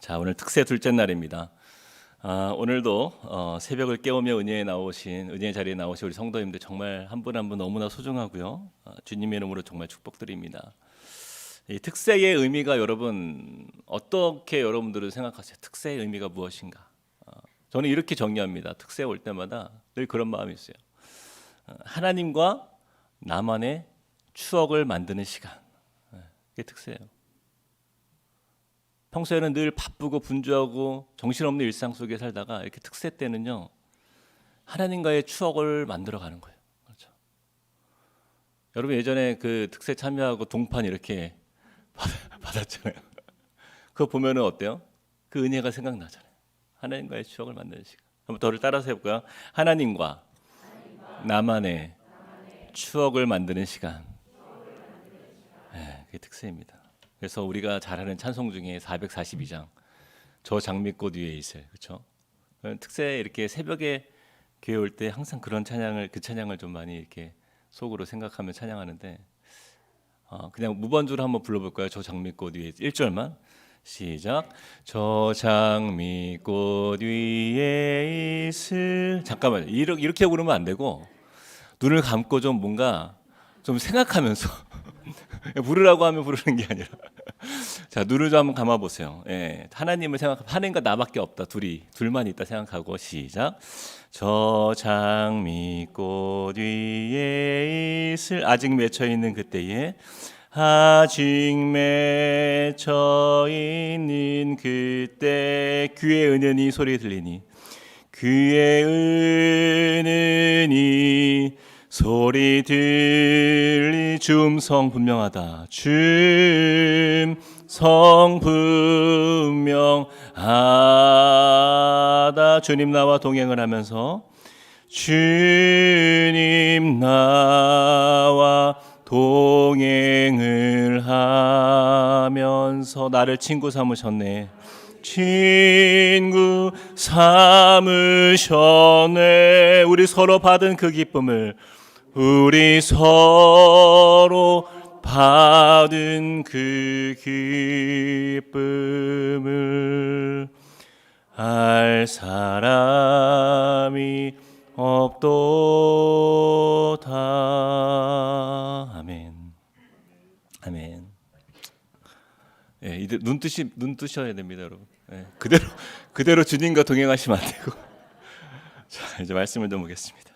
자, 오늘 특세 둘째 날입니다. 오늘도 새벽을 깨우며 은혜의 자리에 나오신 우리 성도님들 정말 한 분 한 분 너무나 소중하고요. 주님의 이름으로 정말 축복드립니다. 이 특세의 의미가 여러분 어떻게 여러분들은 생각하세요? 특세의 의미가 무엇인가? 저는 이렇게 정리합니다. 특세 올 때마다 늘 그런 마음이 있어요. 하나님과 나만의 추억을 만드는 시간. 그게 특세예요. 평소에는 늘 바쁘고 분주하고 정신없는 일상 속에 살다가 이렇게 특세 때는요 하나님과의 추억을 만들어가는 거예요. 그렇죠? 여러분 예전에 그 특세 참여하고 동판 이렇게 받았잖아요. 그거 보면은 어때요? 그 은혜가 생각나잖아요. 하나님과의 추억을 만드는 시간. 한번 저를 따라서 해볼까요? 하나님과 나만의 추억을 만드는 시간. 네, 그게 특세입니다. 그래서 우리가 잘 아는 찬송 중에 442장 저 장미꽃 위에 있을, 그렇죠? 특세 이렇게 새벽에 교회 올 때 항상 그런 찬양을 좀 많이 이렇게 속으로 생각하며 찬양하는데 그냥 무반주로 한번 불러볼까요? 저 장미꽃 위에 1절만 시작. 저 장미꽃 위에 있을, 잠깐만요. 이렇게 부르면 안 되고 눈을 감고 좀 뭔가 좀 생각하면서 부르라고 하면 부르는 게 아니라 자, 눈을 좀 한번 감아 보세요. 예, 하나님을 하나님과 나밖에 없다. 둘만 있다 생각하고 시작. 저 장미꽃 위에 있을, 아직 맺혀 있는 그때에, 아직 맺혀 있는 그때 귀에 은은히 소리 들리니, 귀에 은은히 소리 들리, 줌성 분명하다. 줌성 분명하다. 주님 나와 동행을 하면서, 주님 나와 동행을 하면서 나를 친구 삼으셨네. 친구 삼으셨네. 우리 서로 받은 그 기쁨을, 우리 서로 받은 그 기쁨을 알 사람이 없도다. 아멘. 아멘. 예, 이제 눈 뜨셔야 됩니다, 여러분. 예, 그대로 주님과 동행하시면 안 되고. 자, 이제 말씀을 좀 보겠습니다.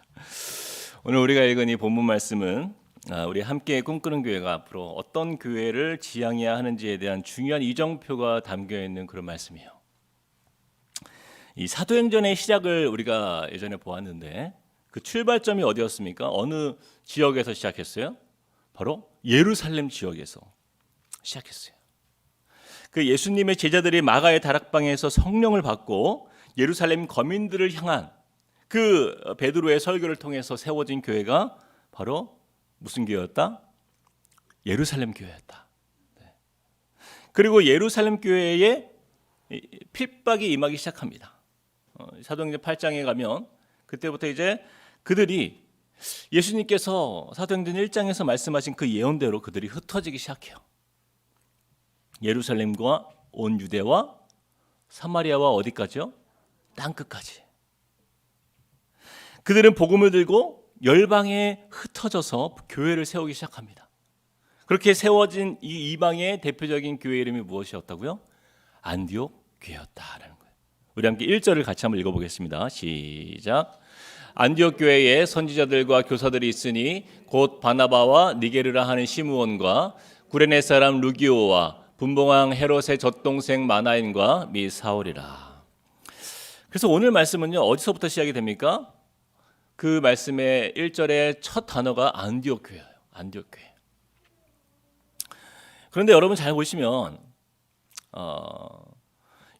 오늘 우리가 읽은 이 본문 말씀은 우리 함께 꿈꾸는 교회가 앞으로 어떤 교회를 지향해야 하는지에 대한 중요한 이정표가 담겨 있는 그런 말씀이에요. 이 사도행전의 시작을 우리가 예전에 보았는데 그 출발점이 어디였습니까? 어느 지역에서 시작했어요? 바로 예루살렘 지역에서 시작했어요. 그 예수님의 제자들이 마가의 다락방에서 성령을 받고 예루살렘 거민들을 향한 그 베드로의 설교를 통해서 세워진 교회가 바로 무슨 교회였다? 예루살렘 교회였다. 그리고 예루살렘 교회에 핍박이 임하기 시작합니다. 사도행전 8장에 가면 그때부터 이제 그들이 예수님께서 사도행전 1장에서 말씀하신 그 예언대로 그들이 흩어지기 시작해요. 예루살렘과 온 유대와 사마리아와 어디까지요? 땅끝까지. 그들은 복음을 들고 열방에 흩어져서 교회를 세우기 시작합니다. 그렇게 세워진 이 이방의 대표적인 교회 이름이 무엇이었다고요? 안디옥 교회였다라는 거예요. 우리 함께 1절을 같이 한번 읽어보겠습니다. 시작. 안디옥 교회에 선지자들과 교사들이 있으니 곧 바나바와 니게르라 하는 시므온과 구레네 사람 루기오와 분봉왕 헤롯의 젖동생 마나인과 미 사울이라. 그래서 오늘 말씀은요 어디서부터 시작이 됩니까? 그 말씀의 1절의 첫 단어가 안디옥 교회예요. 안디옥 교회. 그런데 여러분 잘 보시면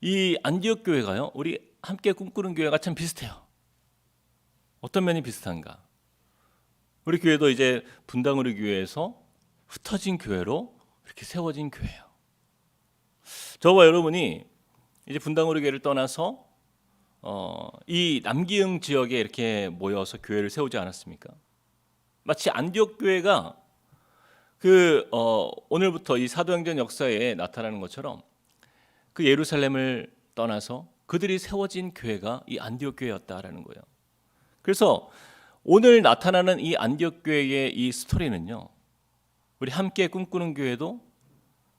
이 안디옥 교회가요 우리 함께 꿈꾸는 교회가 참 비슷해요. 어떤 면이 비슷한가? 우리 교회도 이제 분당우리 교회에서 흩어진 교회로 이렇게 세워진 교회예요. 저와 여러분이 이제 분당우리 교회를 떠나서 이 남기흥 지역에 이렇게 모여서 교회를 세우지 않았습니까? 마치 안디옥 교회가 오늘부터 이 사도행전 역사에 나타나는 것처럼 그 예루살렘을 떠나서 그들이 세워진 교회가 이 안디옥 교회였다라는 거예요. 그래서 오늘 나타나는 이 안디옥 교회의 이 스토리는요, 우리 함께 꿈꾸는 교회도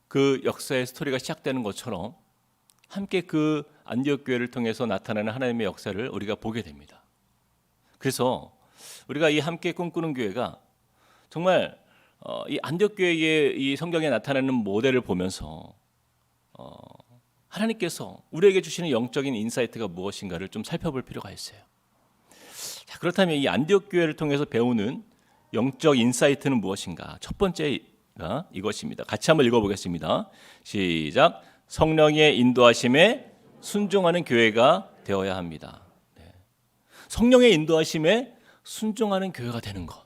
그 역사의 스토리가 시작되는 것처럼 함께 그 안디옥 교회를 통해서 나타나는 하나님의 역사를 우리가 보게 됩니다. 그래서 우리가 이 함께 꿈꾸는 교회가 정말 이 안디옥 교회의 이 성경에 나타나는 모델을 보면서 하나님께서 우리에게 주시는 영적인 인사이트가 무엇인가를 좀 살펴볼 필요가 있어요. 자, 그렇다면 이 안디옥 교회를 통해서 배우는 영적 인사이트는 무엇인가? 첫 번째가 이것입니다. 같이 한번 읽어보겠습니다. 시작. 성령의 인도하심에 순종하는 교회가 되어야 합니다. 네. 성령의 인도하심에 순종하는 교회가 되는 것.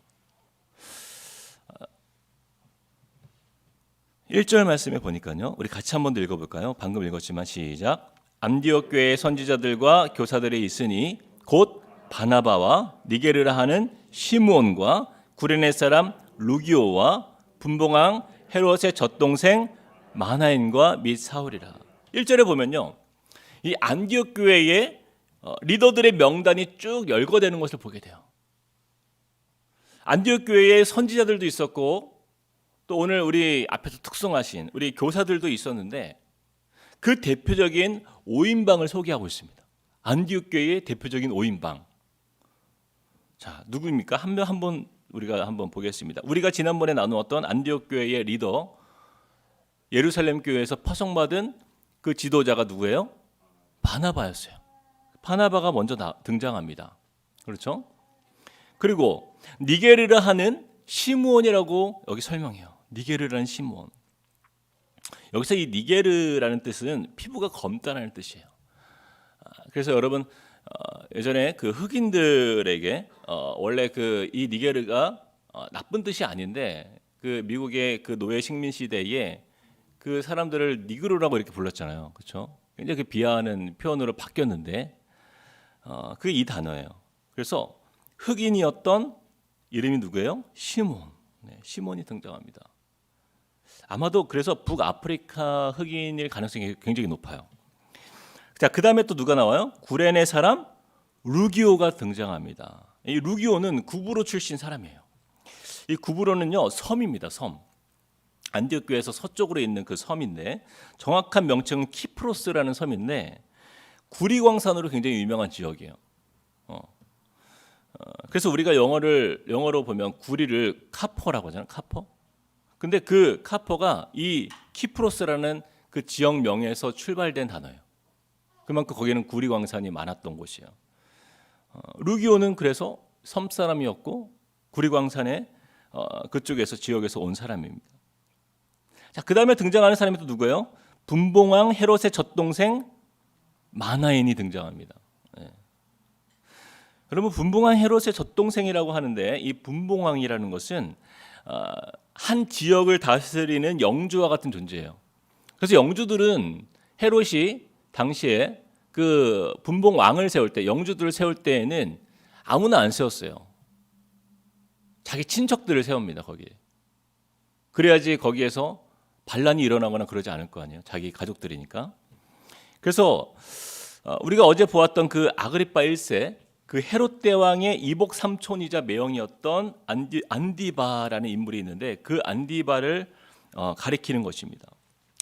1절 말씀에 보니까요, 우리 같이 한번 더 읽어볼까요? 방금 읽었지만 시작. 안디옥 교회의 선지자들과 교사들이 있으니 곧 바나바와 니게르라 하는 시므온과 구레네 사람 루기오와 분봉왕 헤롯의 젖동생 마나인과 및 사울이라. 1절에 보면요, 이 안디옥 교회의 리더들의 명단이 쭉 열거되는 것을 보게 돼요. 안디옥 교회에 선지자들도 있었고 또 오늘 우리 앞에서 특송하신 우리 교사들도 있었는데 그 대표적인 5인방을 소개하고 있습니다. 안디옥 교회의 대표적인 5인방. 자, 누구입니까? 한번 우리가 한번 보겠습니다. 우리가 지난번에 나누었던 안디옥 교회의 리더, 예루살렘 교회에서 파송받은 그 지도자가 누구예요? 바나바였어요. 바나바가 먼저 등장합니다. 그렇죠? 그리고 니게르라 하는 시므온이라고 여기 설명해요. 니게르라는 시므온. 여기서 이 니게르라는 뜻은 피부가 검다라는 뜻이에요. 그래서 여러분 예전에 그 흑인들에게 원래 그 이 니게르가 나쁜 뜻이 아닌데 그 미국의 그 노예 식민 시대에 그 사람들을 니그로라고 이렇게 불렀잖아요. 그렇죠? 굉장히 그 비하하는 표현으로 바뀌었는데 그게 이 단어예요. 그래서 흑인이었던 이름이 누구예요? 시몬. 네, 시몬이 등장합니다. 아마도 그래서 북아프리카 흑인일 가능성이 굉장히 높아요. 자, 그 다음에 또 누가 나와요? 구레네 사람 루기오가 등장합니다. 이 루기오는 구브로 출신 사람이에요. 이 구브로는요, 섬입니다. 섬. 안디옥 교회에서 서쪽으로 있는 그 섬인데 정확한 명칭은 키프로스라는 섬인데 구리광산으로 굉장히 유명한 지역이에요. 그래서 우리가 영어로 보면 구리를 카퍼라고 하잖아요. 카퍼. 근데 그 카퍼가 이 키프로스라는 그 지역명에서 출발된 단어예요. 그만큼 거기는 구리광산이 많았던 곳이에요. 루기오는 그래서 섬 사람이었고 구리광산의 그쪽에서 지역에서 온 사람입니다. 자, 그 다음에 등장하는 사람이 또 누구예요? 분봉왕 헤롯의 젖동생 마나인이 등장합니다. 네. 여러분, 분봉왕 헤롯의 젖동생이라고 하는데 이 분봉왕이라는 것은 한 지역을 다스리는 영주와 같은 존재예요. 그래서 영주들은 헤롯이 당시에 그 분봉왕을 세울 때, 영주들을 세울 때에는 아무나 안 세웠어요. 자기 친척들을 세웁니다. 거기에. 그래야지 거기에서 반란이 일어나거나 그러지 않을 거 아니에요. 자기 가족들이니까. 그래서 우리가 어제 보았던 그 아그리파 1세, 그 헤롯 대왕의 이복 삼촌이자 매형이었던 안디바라는 인물이 있는데 그 안디바를 가리키는 것입니다.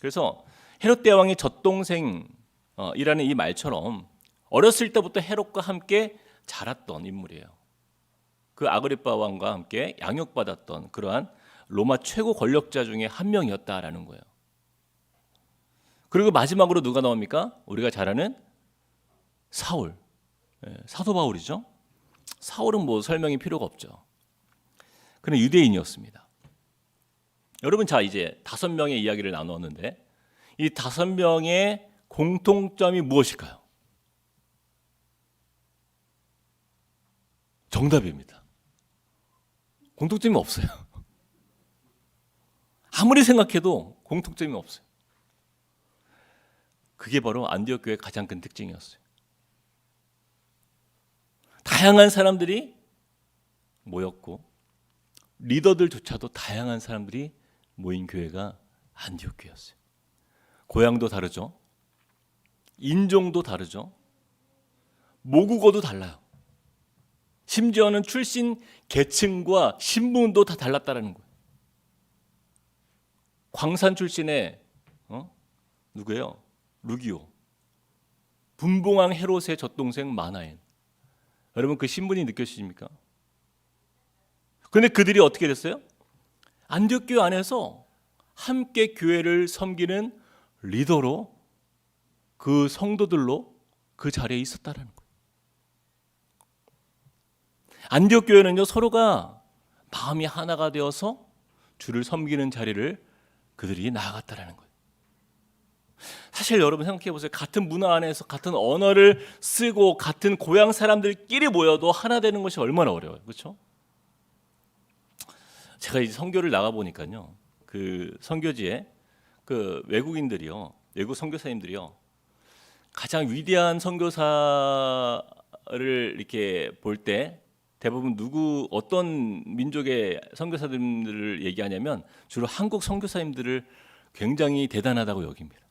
그래서 헤롯 대왕의 젖동생이라는 이 말처럼 어렸을 때부터 헤롯과 함께 자랐던 인물이에요. 그 아그리파 왕과 함께 양육받았던 그러한 로마 최고 권력자 중에 한 명이었다라는 거예요. 그리고 마지막으로 누가 나옵니까? 우리가 잘 아는 사울. 사도 바울이죠. 사울은 뭐 설명이 필요가 없죠. 그는 유대인이었습니다. 여러분, 자, 이제 5명의 이야기를 나누었는데 이 5명의 공통점이 무엇일까요? 정답입니다. 공통점이 없어요. 아무리 생각해도 공통점이 없어요. 그게 바로 안디옥 교회의 가장 큰 특징이었어요. 다양한 사람들이 모였고 리더들조차도 다양한 사람들이 모인 교회가 안디옥 교회였어요. 고향도 다르죠. 인종도 다르죠. 모국어도 달라요. 심지어는 출신 계층과 신분도 다 달랐다라는 거예요. 광산 출신의 누구예요? 루기오. 분봉왕 헤롯의 젖동생 마나엔. 여러분 그 신분이 느껴지십니까? 그런데 그들이 어떻게 됐어요? 안디옥 교회 안에서 함께 교회를 섬기는 리더로 그 성도들로 그 자리에 있었다라는 거예요. 안디옥 교회는요 서로가 마음이 하나가 되어서 주를 섬기는 자리를 그들이 나아갔다라는 거예요. 사실 여러분 생각해 보세요. 같은 문화 안에서 같은 언어를 쓰고 같은 고향 사람들끼리 모여도 하나 되는 것이 얼마나 어려워요. 그렇죠? 제가 이제 선교를 나가 보니까요. 그 선교지에 그 외국인들이요. 외국 선교사님들이요. 가장 위대한 선교사를 이렇게 볼 때 대부분 어떤 민족의 선교사님들을 얘기하냐면 주로 한국 선교사님들을 굉장히 대단하다고 여깁니다.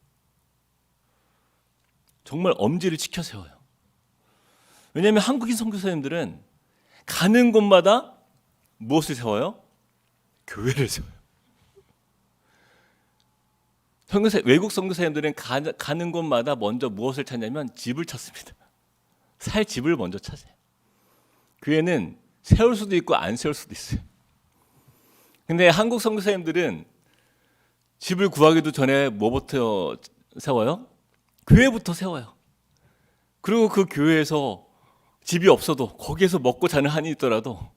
정말 엄지를 치켜 세워요. 왜냐하면 한국인 선교사님들은 가는 곳마다 무엇을 세워요? 교회를 세워요. 외국 선교사님들은 가는 곳마다 먼저 무엇을 찾냐면 집을 찾습니다. 살 집을 먼저 찾아요. 교회는 세울 수도 있고 안 세울 수도 있어요. 근데 한국 선교사님들은 집을 구하기도 전에 뭐부터 세워요? 교회부터 세워요. 그리고 그 교회에서 집이 없어도 거기에서 먹고 자는 한이 있더라도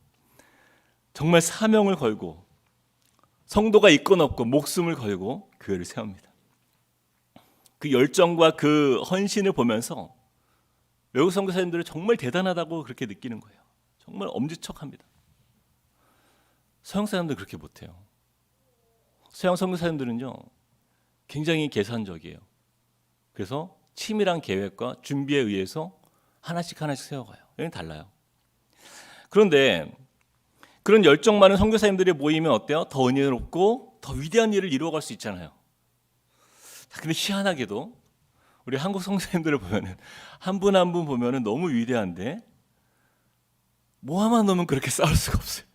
정말 사명을 걸고 성도가 있건 없고 목숨을 걸고 교회를 세웁니다. 그 열정과 그 헌신을 보면서 외국 선교사님들은 정말 대단하다고 그렇게 느끼는 거예요. 정말 엄지척합니다. 서양 사람들 그렇게 못해요. 서양 선교사님들은요 굉장히 계산적이에요. 그래서 치밀한 계획과 준비에 의해서 하나씩 세워가요. 여기는 달라요. 그런데 그런 열정 많은 선교사님들이 모이면 어때요? 더 은혜롭고 더 위대한 일을 이루어갈 수 있잖아요. 근데 희한하게도 우리 한국 선교사님들을 보면은 한 분 한 분 보면은 너무 위대한데 모아만 놓으면 그렇게 싸울 수가 없어요.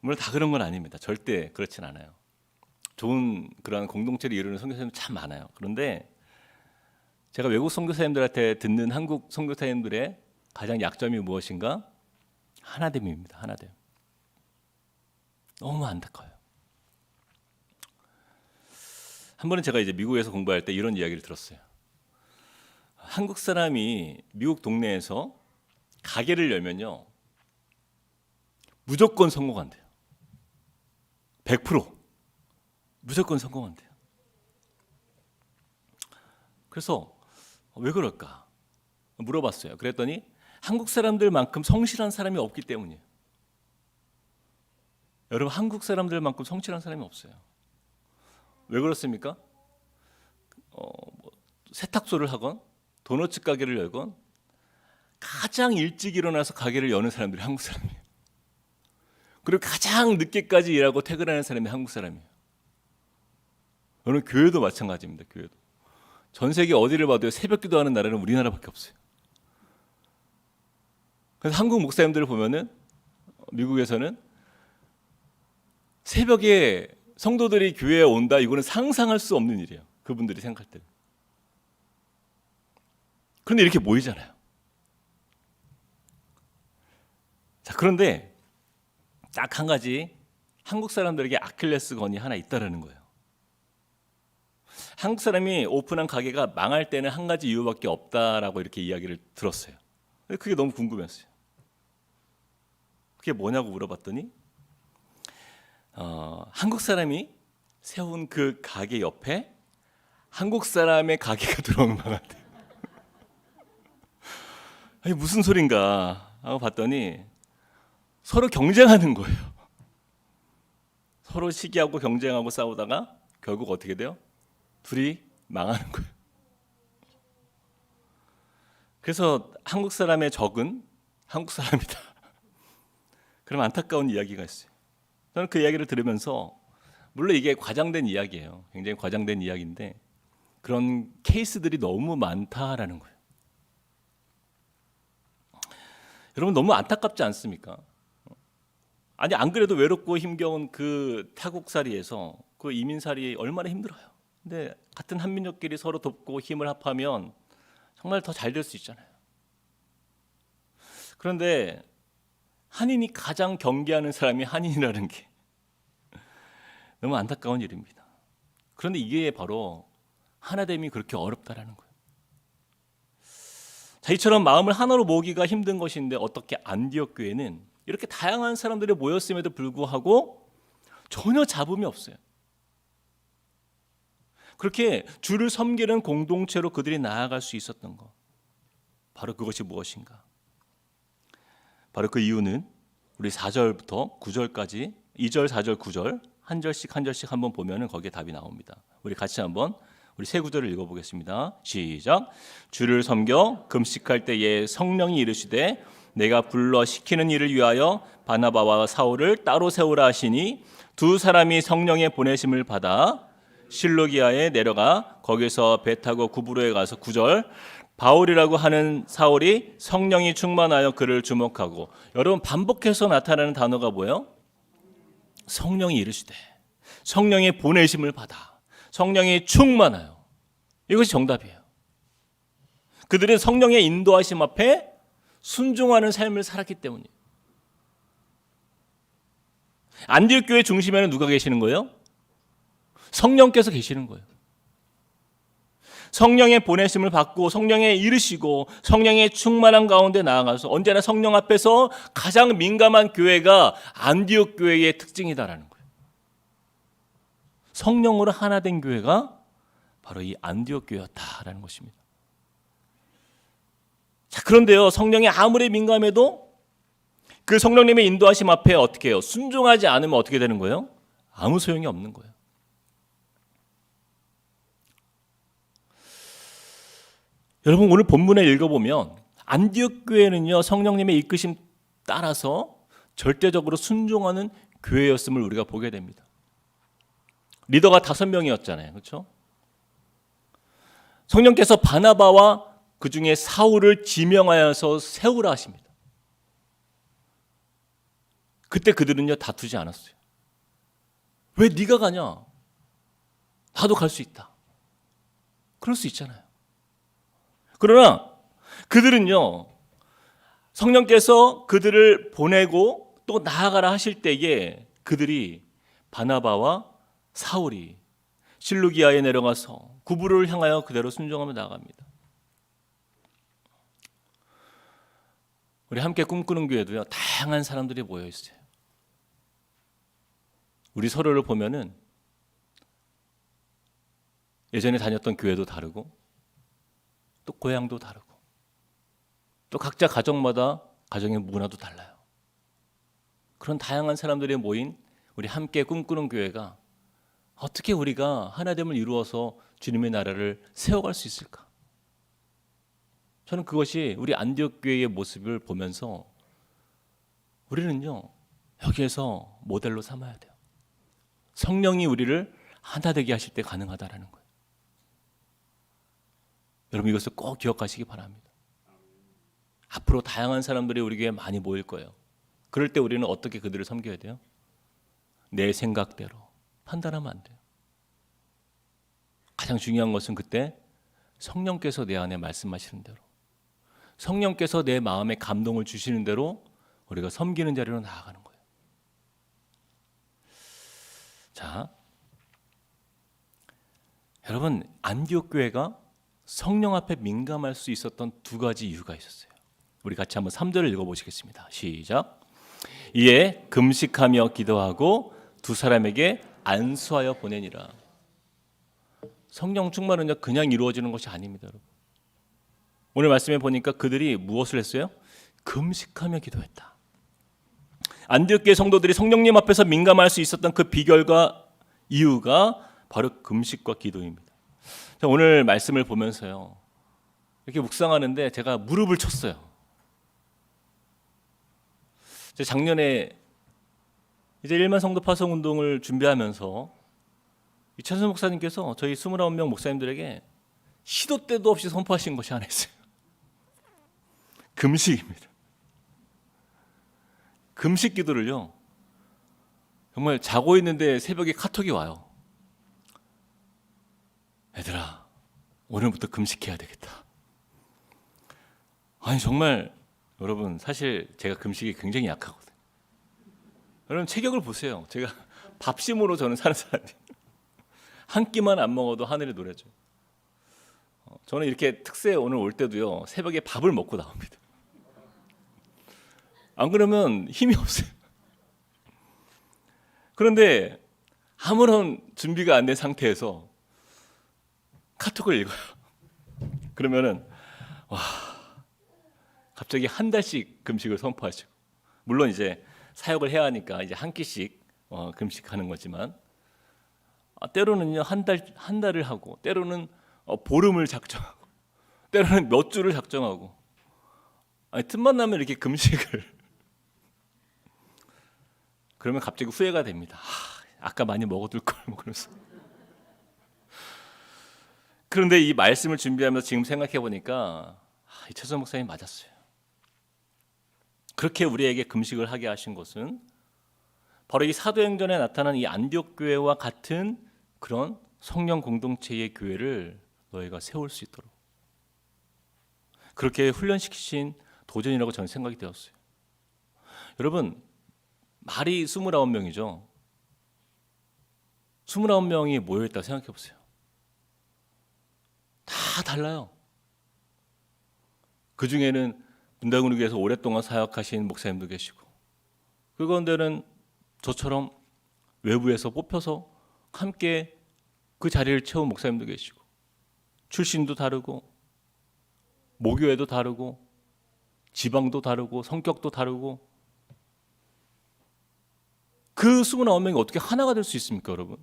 물론 다 그런 건 아닙니다. 절대 그렇진 않아요. 좋은 그런 공동체를 이루는 선교사님들 참 많아요. 그런데 제가 외국 선교사님들한테 듣는 한국 선교사님들의 가장 약점이 무엇인가? 하나됨입니다. 하나됨. 너무 안타까워요. 한 번은 제가 이제 미국에서 공부할 때 이런 이야기를 들었어요. 한국 사람이 미국 동네에서 가게를 열면요 무조건 성공한대요. 100% 무조건 성공한대요. 그래서 왜 그럴까 물어봤어요. 그랬더니 한국 사람들만큼 성실한 사람이 없기 때문이에요. 여러분 한국 사람들만큼 성실한 사람이 없어요. 왜 그렇습니까? 세탁소를 하건 도너츠 가게를 열건 가장 일찍 일어나서 가게를 여는 사람들이 한국 사람이에요. 그리고 가장 늦게까지 일하고 퇴근하는 사람이 한국 사람이에요. 여러분 교회도 마찬가지입니다. 교회도 전 세계 어디를 봐도 새벽 기도하는 나라는 우리나라밖에 없어요. 그래서 한국 목사님들을 보면은 미국에서는 새벽에 성도들이 교회에 온다 이거는 상상할 수 없는 일이에요. 그분들이 생각할 때. 그런데 이렇게 모이잖아요. 자, 그런데 딱 한 가지 한국 사람들에게 아킬레스건이 하나 있다라는 거예요. 한국 사람이 오픈한 가게가 망할 때는 한 가지 이유밖에 없다라고 이렇게 이야기를 들었어요. 그게 너무 궁금했어요. 그게 뭐냐고 물어봤더니 한국 사람이 세운 그 가게 옆에 한국 사람의 가게가 들어오면 망한대요. 아니 무슨 소린가 하고 봤더니 서로 경쟁하는 거예요. 서로 시기하고 경쟁하고 싸우다가 결국 어떻게 돼요? 둘이 망하는 거예요. 그래서 한국 사람의 적은 한국 사람이다. 그럼 안타까운 이야기가 있어요. 저는 그 이야기를 들으면서 물론 이게 과장된 이야기예요. 굉장히 과장된 이야기인데 그런 케이스들이 너무 많다라는 거예요. 여러분 너무 안타깝지 않습니까? 아니 안 그래도 외롭고 힘겨운 그 타국살이에서 그 이민살이 얼마나 힘들어요. 근데 같은 한민족끼리 서로 돕고 힘을 합하면 정말 더 잘 될 수 있잖아요. 그런데 한인이 가장 경계하는 사람이 한인이라는 게 너무 안타까운 일입니다. 그런데 이게 바로 하나됨이 그렇게 어렵다라는 거예요. 자, 이처럼 마음을 하나로 모으기가 힘든 것인데 어떻게 안디옥 교회는 이렇게 다양한 사람들이 모였음에도 불구하고 전혀 잡음이 없어요. 그렇게 주를 섬기는 공동체로 그들이 나아갈 수 있었던 것, 바로 그것이 무엇인가? 바로 그 이유는 우리 4절부터 9절까지 2절, 4절, 9절 한 절씩 한 절씩 한번 보면은 거기에 답이 나옵니다. 우리 같이 한번 우리 세 구절을 읽어보겠습니다. 시작. 주를 섬겨 금식할 때에 성령이 이르시되 내가 불러 시키는 일을 위하여 바나바와 사울을 따로 세우라 하시니 두 사람이 성령의 보내심을 받아 실루기아에 내려가 거기서 배 타고 구브로에 가서 9절 바울이라고 하는 사울이 성령이 충만하여 그를 주목하고, 여러분 반복해서 나타나는 단어가 뭐예요? 성령이 이르시되, 성령의 보내심을 받아, 성령이 충만하여. 이것이 정답이에요. 그들은 성령의 인도하심 앞에 순종하는 삶을 살았기 때문이에요. 안디옥 교회 중심에는 누가 계시는 거예요? 성령께서 계시는 거예요. 성령의 보내심을 받고 성령에 이르시고 성령의 충만한 가운데 나아가서 언제나 성령 앞에서 가장 민감한 교회가 안디옥 교회의 특징이다라는 거예요. 성령으로 하나 된 교회가 바로 이 안디옥 교회였다라는 것입니다. 자, 그런데요, 성령이 아무리 민감해도 그 성령님의 인도하심 앞에 어떻게 해요? 순종하지 않으면 어떻게 되는 거예요? 아무 소용이 없는 거예요. 여러분 오늘 본문에 읽어보면 안디옥 교회는요, 성령님의 이끄심 따라서 절대적으로 순종하는 교회였음을 우리가 보게 됩니다. 리더가 5명이었잖아요. 그렇죠? 성령께서 바나바와 그 중에 사울을 지명하여서 세우라 하십니다. 그때 그들은요 다투지 않았어요. 왜 네가 가냐? 나도 갈 수 있다. 그럴 수 있잖아요. 그러나 그들은요, 성령께서 그들을 보내고 또 나아가라 하실 때에 그들이 바나바와 사울이 실루기아에 내려가서 구브로를 향하여 그대로 순종하며 나아갑니다. 우리 함께 꿈꾸는 교회도요, 다양한 사람들이 모여 있어요. 우리 서로를 보면은 예전에 다녔던 교회도 다르고 또 고향도 다르고 또 각자 가정마다 가정의 문화도 달라요. 그런 다양한 사람들이 모인 우리 함께 꿈꾸는 교회가 어떻게 우리가 하나됨을 이루어서 주님의 나라를 세워갈 수 있을까? 저는 그것이 우리 안디옥 교회의 모습을 보면서 우리는요, 여기에서 모델로 삼아야 돼요. 성령이 우리를 하나 되게 하실 때 가능하다라는 거예요. 여러분 이것을 꼭 기억하시기 바랍니다. 앞으로 다양한 사람들이 우리 교회에 많이 모일 거예요. 그럴 때 우리는 어떻게 그들을 섬겨야 돼요? 내 생각대로 판단하면 안 돼요. 가장 중요한 것은 그때 성령께서 내 안에 말씀하시는 대로, 성령께서 내 마음에 감동을 주시는 대로 우리가 섬기는 자리로 나아가는 거예요. 자, 여러분 안디옥 교회가 성령 앞에 민감할 수 있었던 두 가지 이유가 있었어요. 우리 같이 한번 3절을 읽어보시겠습니다. 시작. 이에 금식하며 기도하고 두 사람에게 안수하여 보내니라. 성령 충만은요 그냥 이루어지는 것이 아닙니다. 여러분. 오늘 말씀에 보니까 그들이 무엇을 했어요? 금식하며 기도했다. 안디옥 교회 성도들이 성령님 앞에서 민감할 수 있었던 그 비결과 이유가 바로 금식과 기도입니다. 오늘 말씀을 보면서요, 이렇게 묵상하는데 제가 무릎을 쳤어요. 작년에 이제 1만 성도 파송 운동을 준비하면서 이찬수 목사님께서 저희 29명 목사님들에게 시도 때도 없이 선포하신 것이 하나 있어요. 금식입니다. 금식 기도를요, 정말 자고 있는데 새벽에 카톡이 와요. 얘들아, 오늘부터 금식해야 되겠다. 아니 정말 여러분, 사실 제가 금식이 굉장히 약하거든요. 여러분 체격을 보세요. 제가 밥심으로 저는 사는 사람이에요. 한 끼만 안 먹어도 하늘이 노래져. 저는 이렇게 특세에 오늘 올 때도요, 새벽에 밥을 먹고 나옵니다. 안 그러면 힘이 없어요. 그런데 아무런 준비가 안 된 상태에서 카톡을 읽어요. 그러면은 와, 갑자기 한 달씩 금식을 선포하시고, 물론 이제 사역을 해야 하니까 이제 한 끼씩 금식하는 거지만, 때로는요 한 달을 하고, 때로는 보름을 작정하고, 때로는 몇 주를 작정하고, 아니 틈만 나면 이렇게 금식을 그러면 갑자기 후회가 됩니다. 아까 많이 먹어둘 걸, 뭐 그러면서. 그런데 이 말씀을 준비하면서 지금 생각해 보니까 이철수 목사님 맞았어요. 그렇게 우리에게 금식을 하게 하신 것은 바로 이 사도행전에 나타난 이 안디옥 교회와 같은 그런 성령 공동체의 교회를 너희가 세울 수 있도록 그렇게 훈련시키신 도전이라고 저는 생각이 되었어요. 여러분, 말이 29명이죠. 29명이 모여있다고 생각해 보세요. 다 달라요. 그 중에는 분당군교회에서 오랫동안 사역하신 목사님도 계시고, 그 가운데는 저처럼 외부에서 뽑혀서 함께 그 자리를 채운 목사님도 계시고, 출신도 다르고, 모교회도 다르고, 지방도 다르고, 성격도 다르고, 그 29명이 어떻게 하나가 될 수 있습니까, 여러분?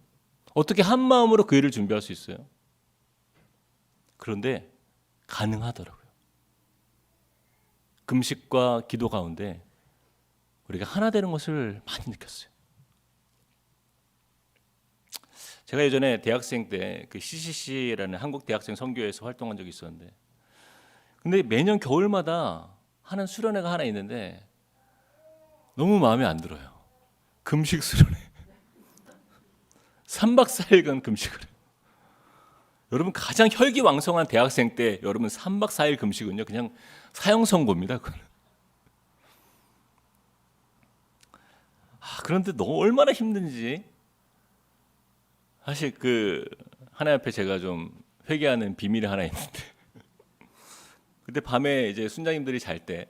어떻게 한 마음으로 그 일을 준비할 수 있어요? 그런데 가능하더라고요. 금식과 기도 가운데 우리가 하나 되는 것을 많이 느꼈어요. 제가 예전에 대학생 때 그 CCC라는 한국 대학생 선교회에서 활동한 적이 있었는데, 근데 매년 겨울마다 하는 수련회가 하나 있는데 너무 마음에 안 들어요. 금식 수련회. 3박 4일간 금식을 해요. 여러분, 가장 혈기왕성한 대학생 때 여러분 3박 4일 금식은요, 그냥 사형 선고입니다. 그런데 너무 얼마나 힘든지. 사실 그 하나님 앞에 제가 좀 회개하는 비밀이 하나 있는데, 그때 밤에 이제 순장님들이 잘 때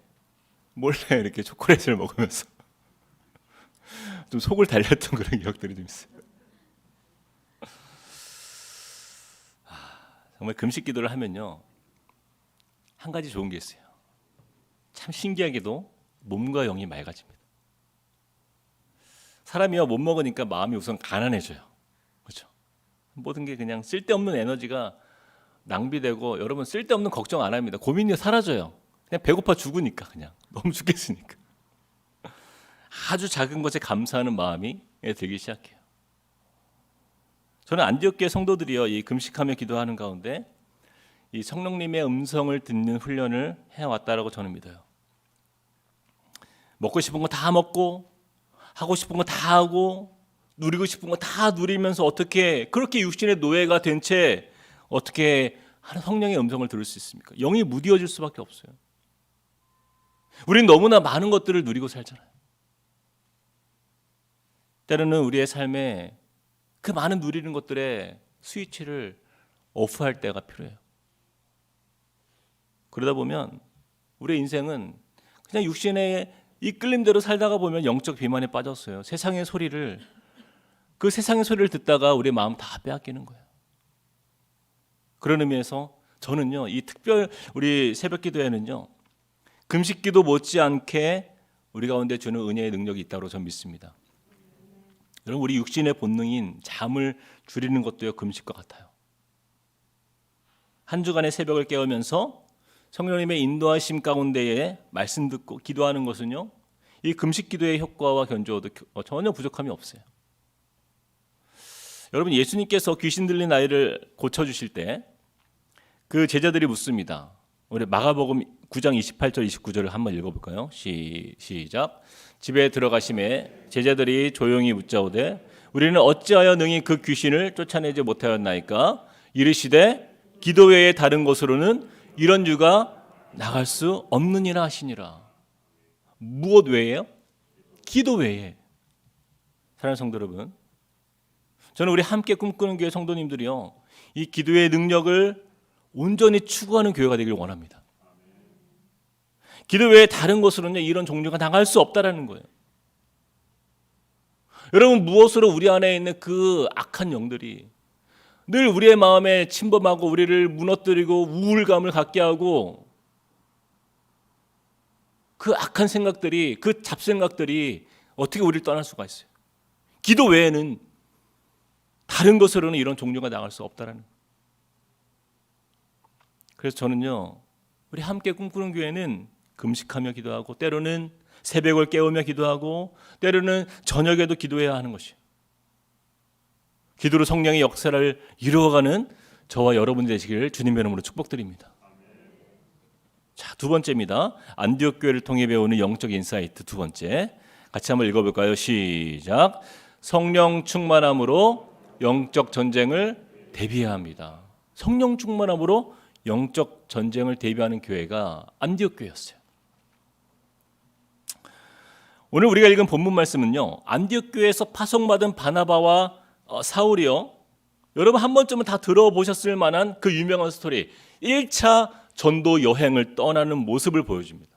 몰래 이렇게 초콜릿을 먹으면서 좀 속을 달렸던 그런 기억들이 좀 있어요. 정말 금식 기도를 하면요, 한 가지 좋은 게 있어요. 참 신기하게도 몸과 영이 맑아집니다. 사람이요, 못 먹으니까 마음이 우선 가난해져요. 그렇죠? 모든 게 그냥 쓸데없는 에너지가 낭비되고, 여러분 쓸데없는 걱정 안 합니다. 고민이 사라져요. 그냥 배고파 죽으니까, 그냥 너무 죽겠으니까. 아주 작은 것에 감사하는 마음이 들기 시작해요. 저는 안디옥 교회 성도들이요, 이 금식하며 기도하는 가운데 이 성령님의 음성을 듣는 훈련을 해왔다라고 저는 믿어요. 먹고 싶은 거 다 먹고, 하고 싶은 거 다 하고, 누리고 싶은 거 다 누리면서 어떻게 그렇게 육신의 노예가 된 채 어떻게 성령의 음성을 들을 수 있습니까? 영이 무뎌질 수밖에 없어요. 우리는 너무나 많은 것들을 누리고 살잖아요. 때로는 우리의 삶에 그 많은 누리는 것들의 스위치를 오프할 때가 필요해요. 그러다 보면 우리의 인생은 그냥 육신의 이끌림대로 살다가 보면 영적 비만에 빠졌어요. 세상의 소리를 듣다가 우리의 마음 다 빼앗기는 거예요. 그런 의미에서 저는요, 이 특별 우리 새벽 기도에는요, 금식 기도 못지않게 우리 가운데 주는 은혜의 능력이 있다고 저는 믿습니다. 여러분, 우리 육신의 본능인 잠을 줄이는 것도요, 금식과 같아요. 한 주간의 새벽을 깨우면서 성령님의 인도하심 가운데에 말씀 듣고 기도하는 것은요, 이 금식 기도의 효과와 견주어도 전혀 부족함이 없어요. 여러분, 예수님께서 귀신 들린 아이를 고쳐주실 때 그 제자들이 묻습니다. 우리 마가복음 9장 28절 29절을 한번 읽어볼까요? 시작. 집에 들어가심에 제자들이 조용히 묻자오되 우리는 어찌하여 능히 그 귀신을 쫓아내지 못하였나이까? 이르시되 기도 외에 다른 곳으로는 이런 유가 나갈 수 없느니라 하시니라. 무엇 외에요? 기도 외에. 사랑하는 성도 여러분, 저는 우리 함께 꿈꾸는 교회 성도님들이요, 이 기도의 능력을 온전히 추구하는 교회가 되길 원합니다. 기도 외에 다른 곳으로는 이런 종류가 나갈 수 없다라는 거예요. 여러분, 무엇으로 우리 안에 있는 그 악한 영들이 늘 우리의 마음에 침범하고 우리를 무너뜨리고 우울감을 갖게 하고, 그 악한 생각들이, 그 잡생각들이 어떻게 우리를 떠날 수가 있어요? 기도 외에는 다른 것으로는 이런 종류가 나갈 수 없다라는 거예요. 그래서 저는요, 우리 함께 꿈꾸는 교회는 금식하며 기도하고, 때로는 새벽을 깨우며 기도하고, 때로는 저녁에도 기도해야 하는 것이에요. 기도로 성령의 역사를 이루어가는 저와 여러분이 되시기를 주님의 이름으로 축복드립니다. 자, 두 번째입니다. 안디옥 교회를 통해 배우는 영적 인사이트 두 번째. 같이 한번 읽어볼까요? 시작. 성령 충만함으로 영적 전쟁을 대비해야 합니다. 성령 충만함으로 영적 전쟁을 대비하는 교회가 안디옥 교회였어요. 오늘 우리가 읽은 본문 말씀은요, 안디옥 교회에서 파송받은 바나바와 사울이요, 여러분 한 번쯤은 다 들어보셨을 만한 그 유명한 스토리, 1차 전도 여행을 떠나는 모습을 보여줍니다.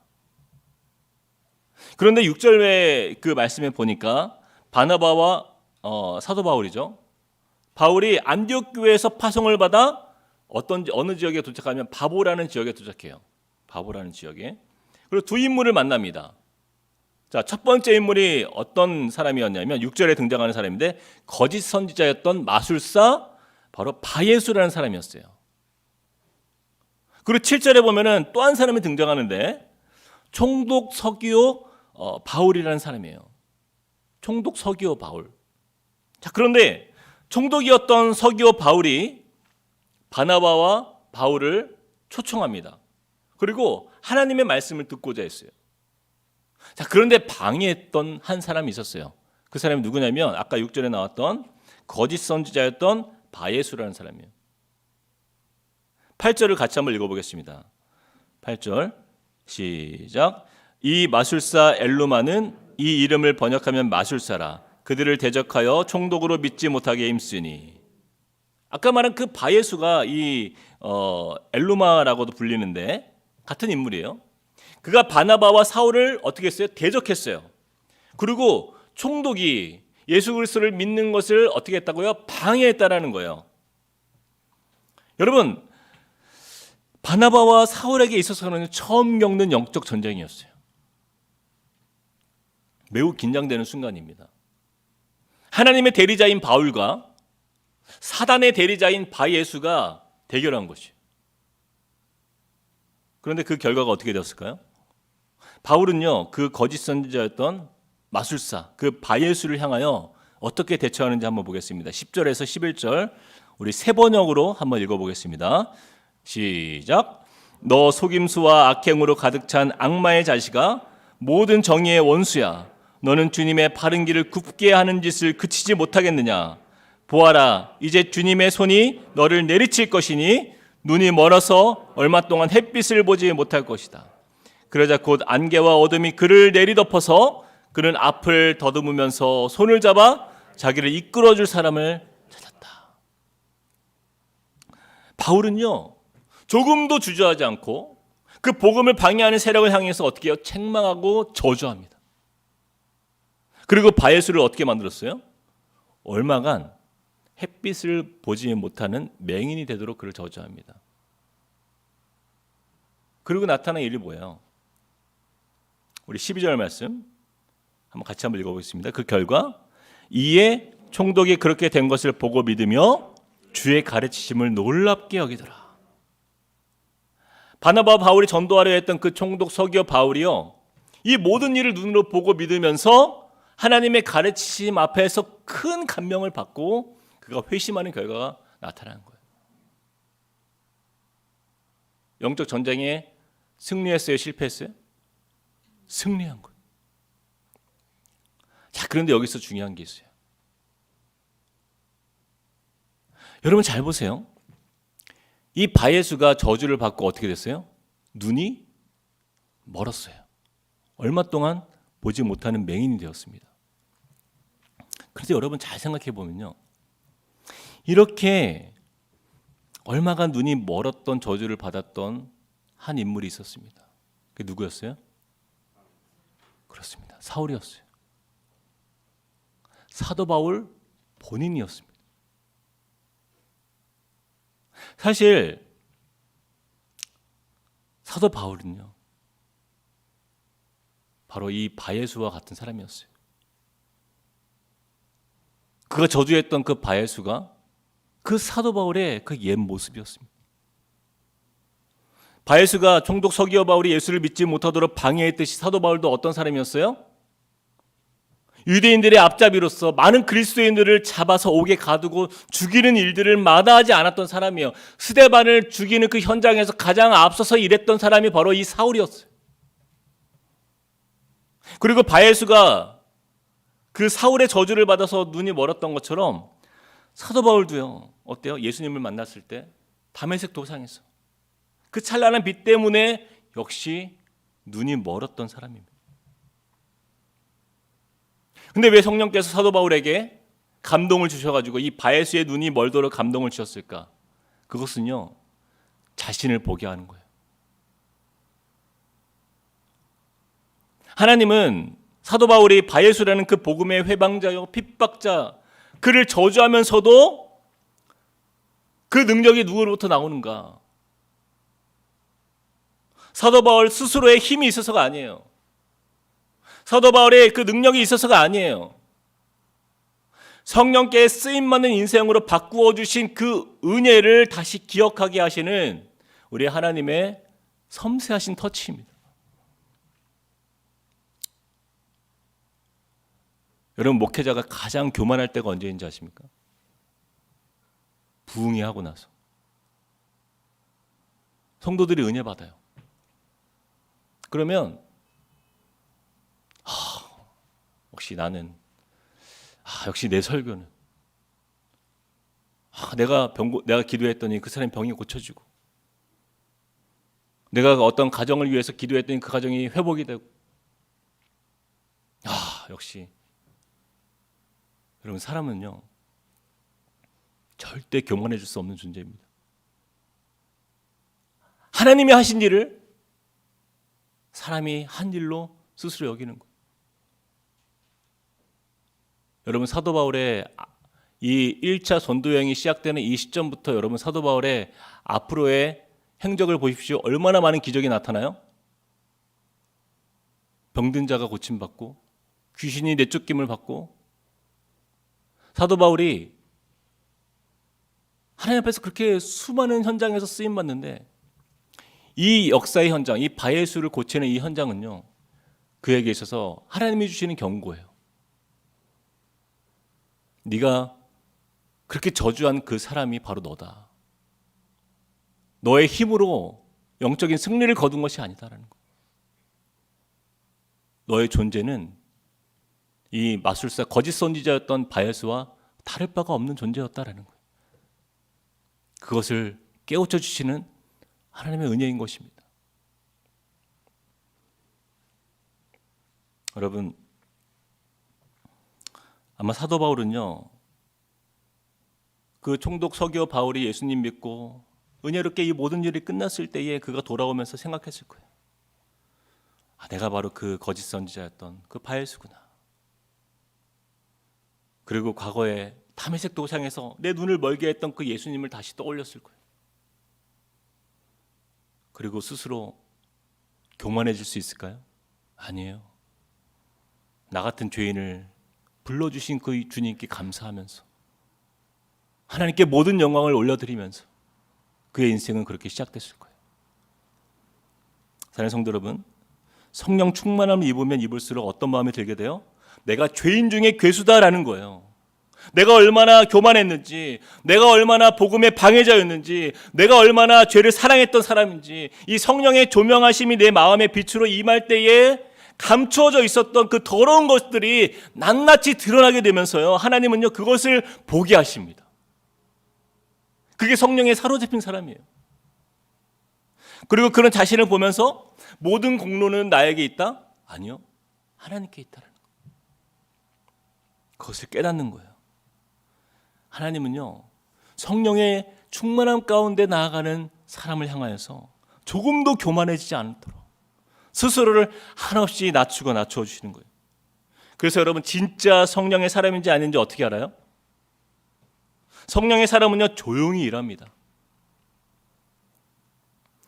그런데 6절의 그 말씀에 보니까 바나바와 사도 바울이죠, 바울이 안디옥 교회에서 파송을 받아 어느 지역에 도착하면 바보라는 지역에 도착해요. 바보라는 지역에. 그리고 두 인물을 만납니다. 자, 첫 번째 인물이 어떤 사람이었냐면 6절에 등장하는 사람인데, 거짓 선지자였던 마술사 바로 바예수라는 사람이었어요. 그리고 7절에 보면은 또 한 사람이 등장하는데, 총독 서기오 바울이라는 사람이에요. 총독 서기오 바울. 자, 그런데 총독이었던 서기오 바울이 바나바와 바울을 초청합니다. 그리고 하나님의 말씀을 듣고자 했어요. 자, 그런데 방해했던 한 사람이 있었어요. 그 사람이 누구냐면 아까 6절에 나왔던 거짓 선지자였던 바예수라는 사람이에요. 8절을 같이 한번 읽어보겠습니다. 8절 시작. 이 마술사 엘루마는 이 이름을 번역하면 마술사라. 그들을 대적하여 총독으로 믿지 못하게 힘쓰니. 아까 말한 그 바예수가 이 엘루마라고도 불리는데 같은 인물이에요. 그가 바나바와 사울을 어떻게 했어요? 대적했어요. 그리고 총독이 예수 그리스도를 믿는 것을 어떻게 했다고요? 방해했다라는 거예요. 여러분, 바나바와 사울에게 있어서는 처음 겪는 영적 전쟁이었어요. 매우 긴장되는 순간입니다. 하나님의 대리자인 바울과 사단의 대리자인 바예수가 대결한 것이에요. 그런데 그 결과가 어떻게 되었을까요? 바울은요, 그 거짓 선지자였던 마술사, 그 바예수를 향하여 어떻게 대처하는지 한번 보겠습니다. 10절에서 11절 우리 세 번역으로 한번 읽어보겠습니다. 시작. 너 속임수와 악행으로 가득 찬 악마의 자식아, 모든 정의의 원수야. 너는 주님의 바른 길을 굽게 하는 짓을 그치지 못하겠느냐. 보아라, 이제 주님의 손이 너를 내리칠 것이니 눈이 멀어서 얼마 동안 햇빛을 보지 못할 것이다. 그러자 곧 안개와 어둠이 그를 내리덮어서 그는 앞을 더듬으면서 손을 잡아 자기를 이끌어줄 사람을 찾았다. 바울은요, 조금도 주저하지 않고 그 복음을 방해하는 세력을 향해서 어떻게 해요? 책망하고 저주합니다. 그리고 바예수를 어떻게 만들었어요? 얼마간 햇빛을 보지 못하는 맹인이 되도록 그를 저주합니다. 그리고 나타난 일이 뭐예요? 우리 12절 말씀 같이 한번 읽어보겠습니다. 그 결과 이에 총독이 그렇게 된 것을 보고 믿으며 주의 가르치심을 놀랍게 여기더라. 바나바와 바울이 전도하려 했던 그 총독 서기오 바울이요, 이 모든 일을 눈으로 보고 믿으면서 하나님의 가르치심 앞에서 큰 감명을 받고 그가 회심하는 결과가 나타나는 거예요. 영적 전쟁에 승리했어요? 실패했어요? 승리한 거예요. 자, 그런데 여기서 중요한 게 있어요. 여러분 잘 보세요. 이 바예수가 저주를 받고 어떻게 됐어요? 눈이 멀었어요. 얼마 동안 보지 못하는 맹인이 되었습니다. 그래서 여러분 잘 생각해 보면요, 이렇게 얼마간 눈이 멀었던 저주를 받았던 한 인물이 있었습니다. 그게 누구였어요? 그렇습니다. 사울이었어요. 사도 바울 본인이었습니다. 사실 사도 바울은요, 바로 이 바예수와 같은 사람이었어요. 그가 저주했던 그 바예수가 그 사도 바울의 그 옛 모습이었습니다. 바예수가 총독 서기오 바울이 예수를 믿지 못하도록 방해했듯이 사도 바울도 어떤 사람이었어요? 유대인들의 앞잡이로서 많은 그리스도인들을 잡아서 옥에 가두고 죽이는 일들을 마다하지 않았던 사람이에요. 스데반을 죽이는 그 현장에서 가장 앞서서 일했던 사람이 바로 이 사울이었어요. 그리고 바예수가 그 사울의 저주를 받아서 눈이 멀었던 것처럼 사도 바울도요, 어때요? 예수님을 만났을 때 다메섹 도상에서 그 찬란한 빛 때문에 역시 눈이 멀었던 사람입니다. 근데 왜 성령께서 사도 바울에게 감동을 주셔가지고 이 바예수의 눈이 멀도록 감동을 주셨을까? 그것은요, 자신을 보게 하는 거예요. 하나님은 사도 바울이 바예수라는 그 복음의 회방자요, 핍박자, 그를 저주하면서도 그 능력이 누구로부터 나오는가? 사도 바울 스스로의 힘이 있어서가 아니에요. 사도 바울의 그 능력이 있어서가 아니에요. 성령께 쓰임받는 인생으로 바꾸어 주신 그 은혜를 다시 기억하게 하시는 우리 하나님의 섬세하신 터치입니다. 여러분, 목회자가 가장 교만할 때가 언제인지 아십니까? 부흥이 하고 나서. 성도들이 은혜 받아요. 그러면 역시 나는, 역시 내 설교는, 내가 기도했더니 그 사람이 병이 고쳐지고, 내가 어떤 가정을 위해서 기도했더니 그 가정이 회복이 되고, 역시 여러분, 사람은요 절대 교만해질 수 없는 존재입니다. 하나님이 하신 일을 사람이 한 일로 스스로 여기는 거예요. 여러분, 사도 바울의 이 1차 전도 여행이 시작되는 이 시점부터 여러분, 사도 바울의 앞으로의 행적을 보십시오. 얼마나 많은 기적이 나타나요? 병든 자가 고침받고, 귀신이 내쫓김을 받고, 사도 바울이 하나님 앞에서 그렇게 수많은 현장에서 쓰임 받는데, 이 역사의 현장, 이 바예수를 고치는 이 현장은요, 그에게 있어서 하나님이 주시는 경고예요. 네가 그렇게 저주한 그 사람이 바로 너다. 너의 힘으로 영적인 승리를 거둔 것이 아니다라는 거예요. 너의 존재는 이 마술사 거짓 선지자였던 바예수와 다를 바가 없는 존재였다라는 거예요. 그것을 깨우쳐 주시는 하나님의 은혜인 것입니다. 여러분, 아마 사도 바울은요, 그 총독 서기오 바울이 예수님 믿고 은혜롭게 이 모든 일이 끝났을 때에 그가 돌아오면서 생각했을 거예요. 내가 바로 그 거짓 선지자였던 그 바예수구나. 그리고 과거에 다메섹 도상에서 내 눈을 멀게 했던 그 예수님을 다시 떠올렸을 거예요. 그리고 스스로 교만해질 수 있을까요? 아니에요. 나 같은 죄인을 불러주신 그 주님께 감사하면서 하나님께 모든 영광을 올려드리면서 그의 인생은 그렇게 시작됐을 거예요. 사랑하는 성도 여러분, 성령 충만함을 입으면 입을수록 어떤 마음이 들게 돼요? 내가 죄인 중에 괴수다라는 거예요. 내가 얼마나 교만했는지, 내가 얼마나 복음의 방해자였는지, 내가 얼마나 죄를 사랑했던 사람인지, 이 성령의 조명하심이 내 마음의 빛으로 임할 때에 감추어져 있었던 그 더러운 것들이 낱낱이 드러나게 되면서요, 하나님은요 그것을 보게 하십니다. 그게 성령에 사로잡힌 사람이에요. 그리고 그런 자신을 보면서 모든 공로는 나에게 있다? 아니요, 하나님께 있다는 거. 그것을 깨닫는 거예요. 하나님은요 성령의 충만함 가운데 나아가는 사람을 향하여서 조금도 교만해지지 않도록 스스로를 한없이 낮추고 낮추어 주시는 거예요. 그래서 여러분, 진짜 성령의 사람인지 아닌지 어떻게 알아요? 성령의 사람은요 조용히 일합니다.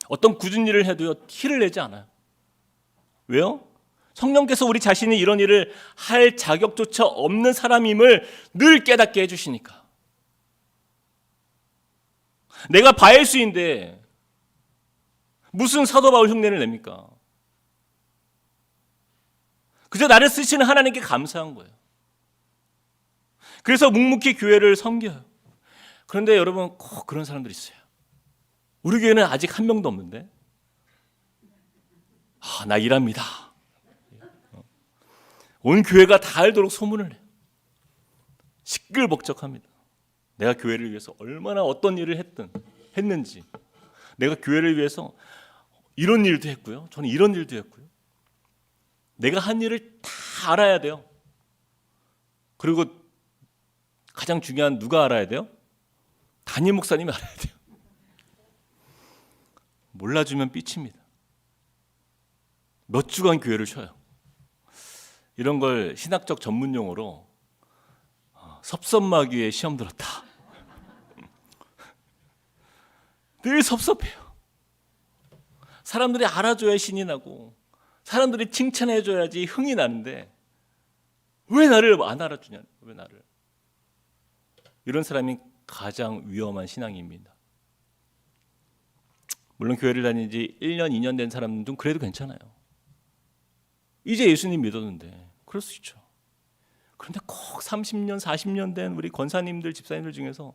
어떤 굳은 일을 해도요 티를 내지 않아요. 왜요? 성령께서 우리 자신이 이런 일을 할 자격조차 없는 사람임을 늘 깨닫게 해주시니까. 내가 바헬수인데 무슨 사도 바울 흉내를 냅니까? 그저 나를 쓰시는 하나님께 감사한 거예요. 그래서 묵묵히 교회를 섬겨요. 그런데 여러분, 꼭 그런 사람들이 있어요. 우리 교회는 아직 한 명도 없는데, 나 일합니다. 온 교회가 다 알도록 소문을 내요. 시끌벅적합니다. 내가 교회를 위해서 얼마나 어떤 일을 했는지, 내가 교회를 위해서 이런 일도 했고요, 저는 이런 일도 했고요. 내가 한 일을 다 알아야 돼요. 그리고 가장 중요한, 누가 알아야 돼요? 담임 목사님이 알아야 돼요. 몰라주면 삐칩니다. 몇 주간 교회를 쉬어요. 이런 걸 신학적 전문 용어로 섭섭마귀에 시험 들었다. 늘 섭섭해요. 사람들이 알아줘야 신이 나고, 사람들이 칭찬해줘야지 흥이 나는데, 왜 나를 안 알아주냐? 왜 나를? 이런 사람이 가장 위험한 신앙입니다. 물론 교회를 다닌 지 1년, 2년 된 사람들은 그래도 괜찮아요. 이제 예수님 믿었는데 그럴 수 있죠. 그런데 꼭 30년, 40년 된 우리 권사님들, 집사님들 중에서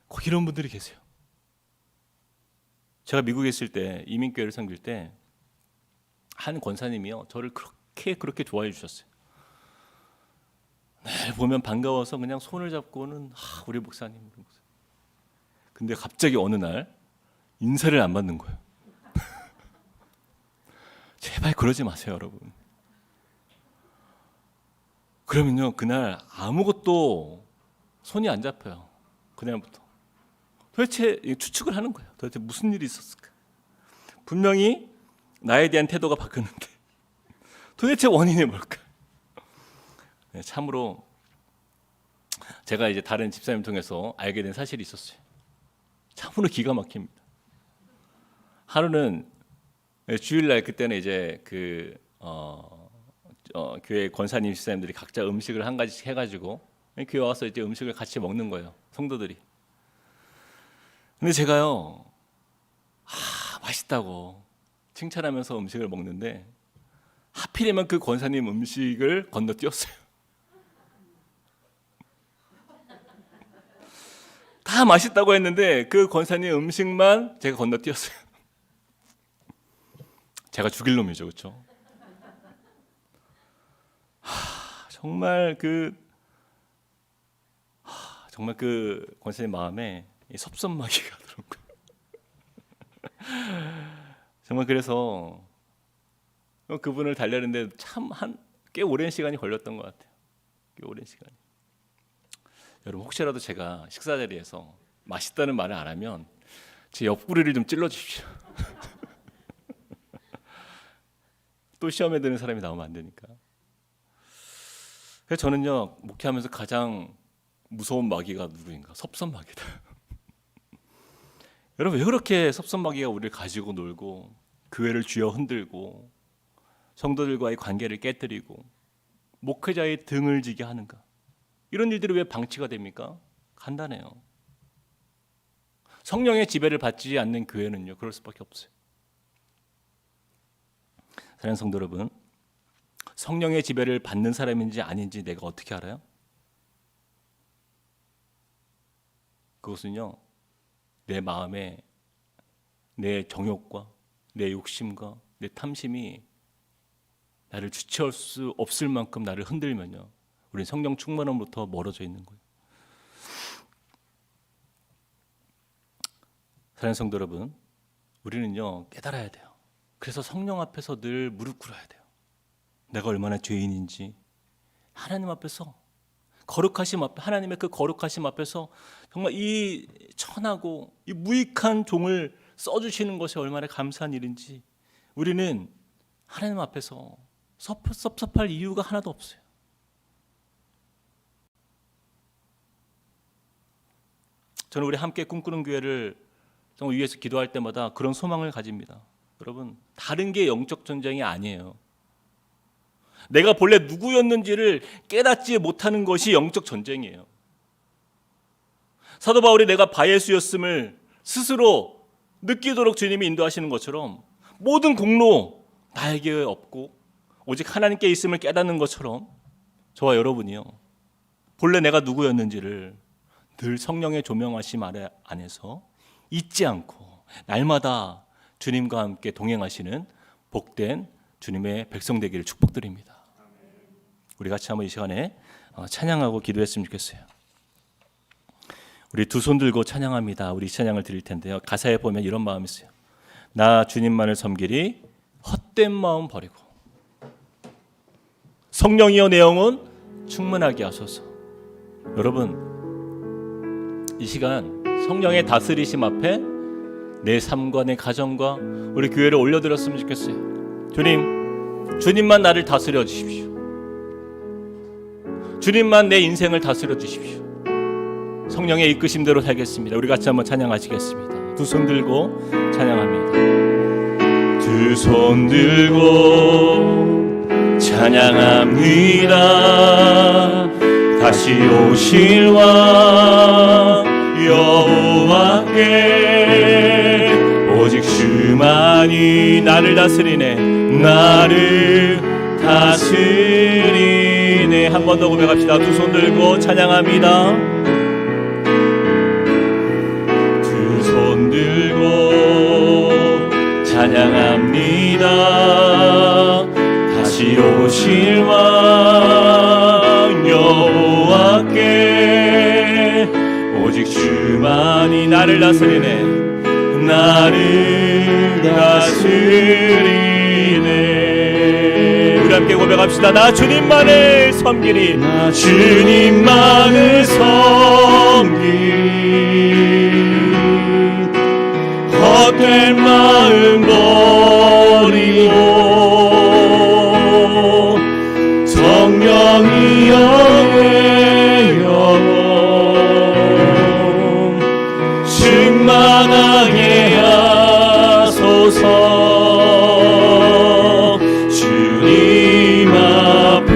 꼭 이런 분들이 계세요. 제가 미국에 있을 때, 이민교회를 섬길 때 한 권사님이요 저를 그렇게 좋아해 주셨어요. 늘 보면 반가워서 그냥 손을 잡고는 우리 목사님, 우리 목사님. 근데 갑자기 어느 날 인사를 안 받는 거예요. 제발 그러지 마세요, 여러분. 그러면요 그날 아무것도 손이 안 잡혀요. 그날부터 도대체 추측을 하는 거예요. 도대체 무슨 일이 있었을까? 분명히 나에 대한 태도가 바뀌었는데 도대체 원인이 뭘까? 참으로 제가 이제 다른 집사님 통해서 알게 된 사실이 있었어요. 참으로 기가 막힙니다. 하루는 주일날, 그때는 이제 교회 권사님, 집사님들이 각자 음식을 한 가지씩 해가지고 교회 와서 이제 음식을 같이 먹는 거예요, 성도들이. 근데 제가요, 맛있다고 칭찬하면서 음식을 먹는데 하필이면 그 권사님 음식을 건너뛰었어요. 다 맛있다고 했는데 그 권사님 음식만 제가 건너뛰었어요. 제가 죽일 놈이죠, 그렇죠? 정말 정말 그 권사님 마음에 섭섭마귀가 들어온 거예요. 정말 그래서 그분을 달래는데 참 꽤 오랜 시간이 걸렸던 것 같아요. 꽤 오랜 시간이. 여러분, 혹시라도 제가 식사 자리에서 맛있다는 말을 안 하면 제 옆구리를 좀 찔러 주십시오. 또 시험에 드는 사람이 나오면 안 되니까. 그래서 저는요, 목회하면서 가장 무서운 마귀가 누구인가? 섭섭마귀다. 여러분, 왜 그렇게 섭섭마귀가 우리를 가지고 놀고 교회를 쥐어 흔들고 성도들과의 관계를 깨뜨리고 목회자의 등을 지게 하는가? 이런 일들이 왜 방치가 됩니까? 간단해요. 성령의 지배를 받지 않는 교회는요, 그럴 수밖에 없어요. 사랑하는 성도 여러분, 성령의 지배를 받는 사람인지 아닌지 내가 어떻게 알아요? 그것은요, 내 마음에 내 정욕과 내 욕심과 내 탐심이 나를 주체할 수 없을 만큼 나를 흔들면요, 우리는 성령 충만함으로부터 멀어져 있는 거예요. 사랑하는 성도 여러분, 우리는요 깨달아야 돼요. 그래서 성령 앞에서 늘 무릎 꿇어야 돼요. 내가 얼마나 죄인인지 하나님 앞에서, 거룩하심 앞에, 하나님의 그 거룩하심 앞에서 정말 이 천하고 이 무익한 종을 써주시는 것이 얼마나 감사한 일인지 우리는 하나님 앞에서 섭섭할 이유가 하나도 없어요. 저는 우리 함께 꿈꾸는 교회를 정말 위해서 기도할 때마다 그런 소망을 가집니다. 여러분, 다른 게 영적 전쟁이 아니에요. 내가 본래 누구였는지를 깨닫지 못하는 것이 영적 전쟁이에요. 사도 바울이 내가 바예수였음을 스스로 느끼도록 주님이 인도하시는 것처럼 모든 공로 나에게 없고 오직 하나님께 있음을 깨닫는 것처럼 저와 여러분이요, 본래 내가 누구였는지를 늘 성령의 조명하심 안에서 잊지 않고 날마다 주님과 함께 동행하시는 복된 주님의 백성 되기를 축복드립니다. 우리 같이 한번 이 시간에 찬양하고 기도했으면 좋겠어요. 우리 두 손 들고 찬양합니다. 우리 찬양을 드릴 텐데요, 가사에 보면 이런 마음이 있어요. 나 주님만을 섬기리 헛된 마음 버리고 성령이여 내 영혼 충만하게 하소서. 여러분, 이 시간 성령의 다스리심 앞에 내 삶과 내 가정과 우리 교회를 올려드렸으면 좋겠어요. 주님, 주님만 나를 다스려 주십시오. 주님만 내 인생을 다스려 주십시오. 성령의 이끄심대로 살겠습니다. 우리 같이 한번 찬양하시겠습니다. 두 손 들고 찬양합니다. 두 손 들고 찬양합니다. 다시 오실 왕 여호와께 오직 주만이 나를 다스리네, 나를 다스리네. 한 번 더 고백합시다. 두 손 들고 찬양합니다. 두 손 들고 찬양합니다. 다시 오실 왕 여호와께 오직 주만이 나를 다스리네, 나를 다스리네. 우리 함께 고백합시다. 나 주님만을 섬기리, 나 주님만을 섬기리 헛된 마음 버리고 성령이여 내 영혼 충만하게 하소서. 주님 앞에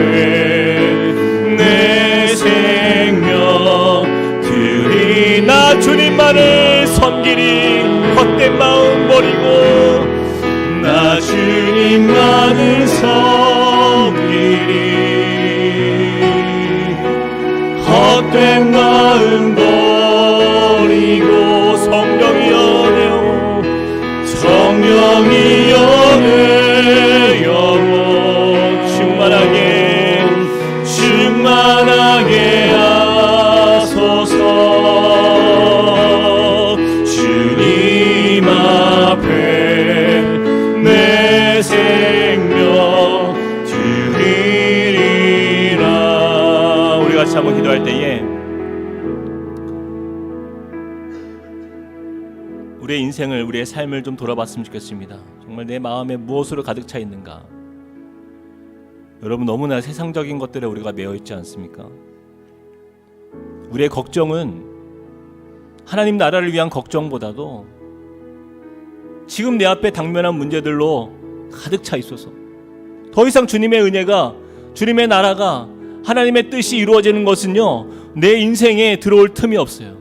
내 생명 드리, 나 주님만을 섬기리 헛된 마음 버리고 나 주님만을 섬기리 헛된 마음 버리고 성령이여 내 영혼 성령이여 내 영혼 충만하게 하소서. 주님 앞에 내 생명 드리리라. 우리 같이 한번 기도할 때에 우리의 인생을, 우리의 삶을 좀 돌아봤으면 좋겠습니다. 정말 내 마음에 무엇으로 가득 차 있는가? 여러분, 너무나 세상적인 것들에 우리가 매여 있지 않습니까? 우리의 걱정은 하나님 나라를 위한 걱정보다도 지금 내 앞에 당면한 문제들로 가득 차 있어서 더 이상 주님의 은혜가, 주님의 나라가, 하나님의 뜻이 이루어지는 것은요, 내 인생에 들어올 틈이 없어요.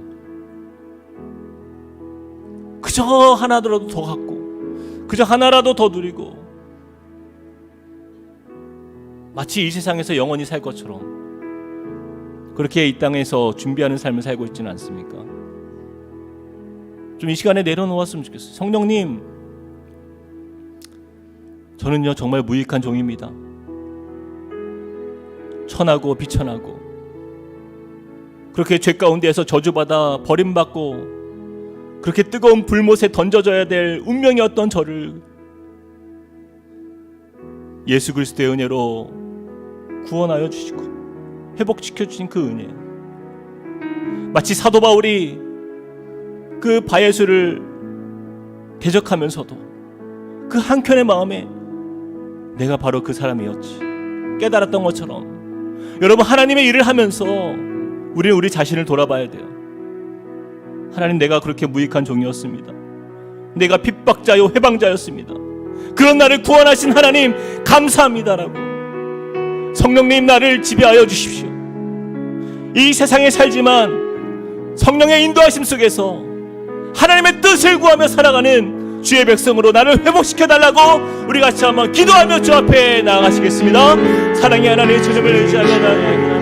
그저 하나라도 더 갖고, 그저 하나라도 더 누리고, 마치 이 세상에서 영원히 살 것처럼 그렇게 이 땅에서 준비하는 삶을 살고 있지는 않습니까? 좀 이 시간에 내려놓았으면 좋겠어요. 성령님, 저는요 정말 무익한 종입니다. 천하고 비천하고 그렇게 죄 가운데에서 저주받아 버림받고 그렇게 뜨거운 불못에 던져져야 될 운명이었던 저를 예수 그리스도의 은혜로 구원하여 주시고 회복시켜 주신 그 은혜, 마치 사도 바울이 그 바예수를 대적하면서도 그 한켠의 마음에 내가 바로 그 사람이었지 깨달았던 것처럼, 여러분 하나님의 일을 하면서 우리는 우리 자신을 돌아봐야 돼요. 하나님, 내가 그렇게 무익한 종이었습니다. 내가 핍박자요 회방자였습니다. 그런 나를 구원하신 하나님 감사합니다라고, 성령님 나를 지배하여 주십시오. 이 세상에 살지만 성령의 인도하심 속에서 하나님의 뜻을 구하며 살아가는 주의 백성으로 나를 회복시켜 달라고 우리 같이 한번 기도하며 주 앞에 나아가시겠습니다. 사랑의 하나님, 주님을 의지하며 나아갑니다.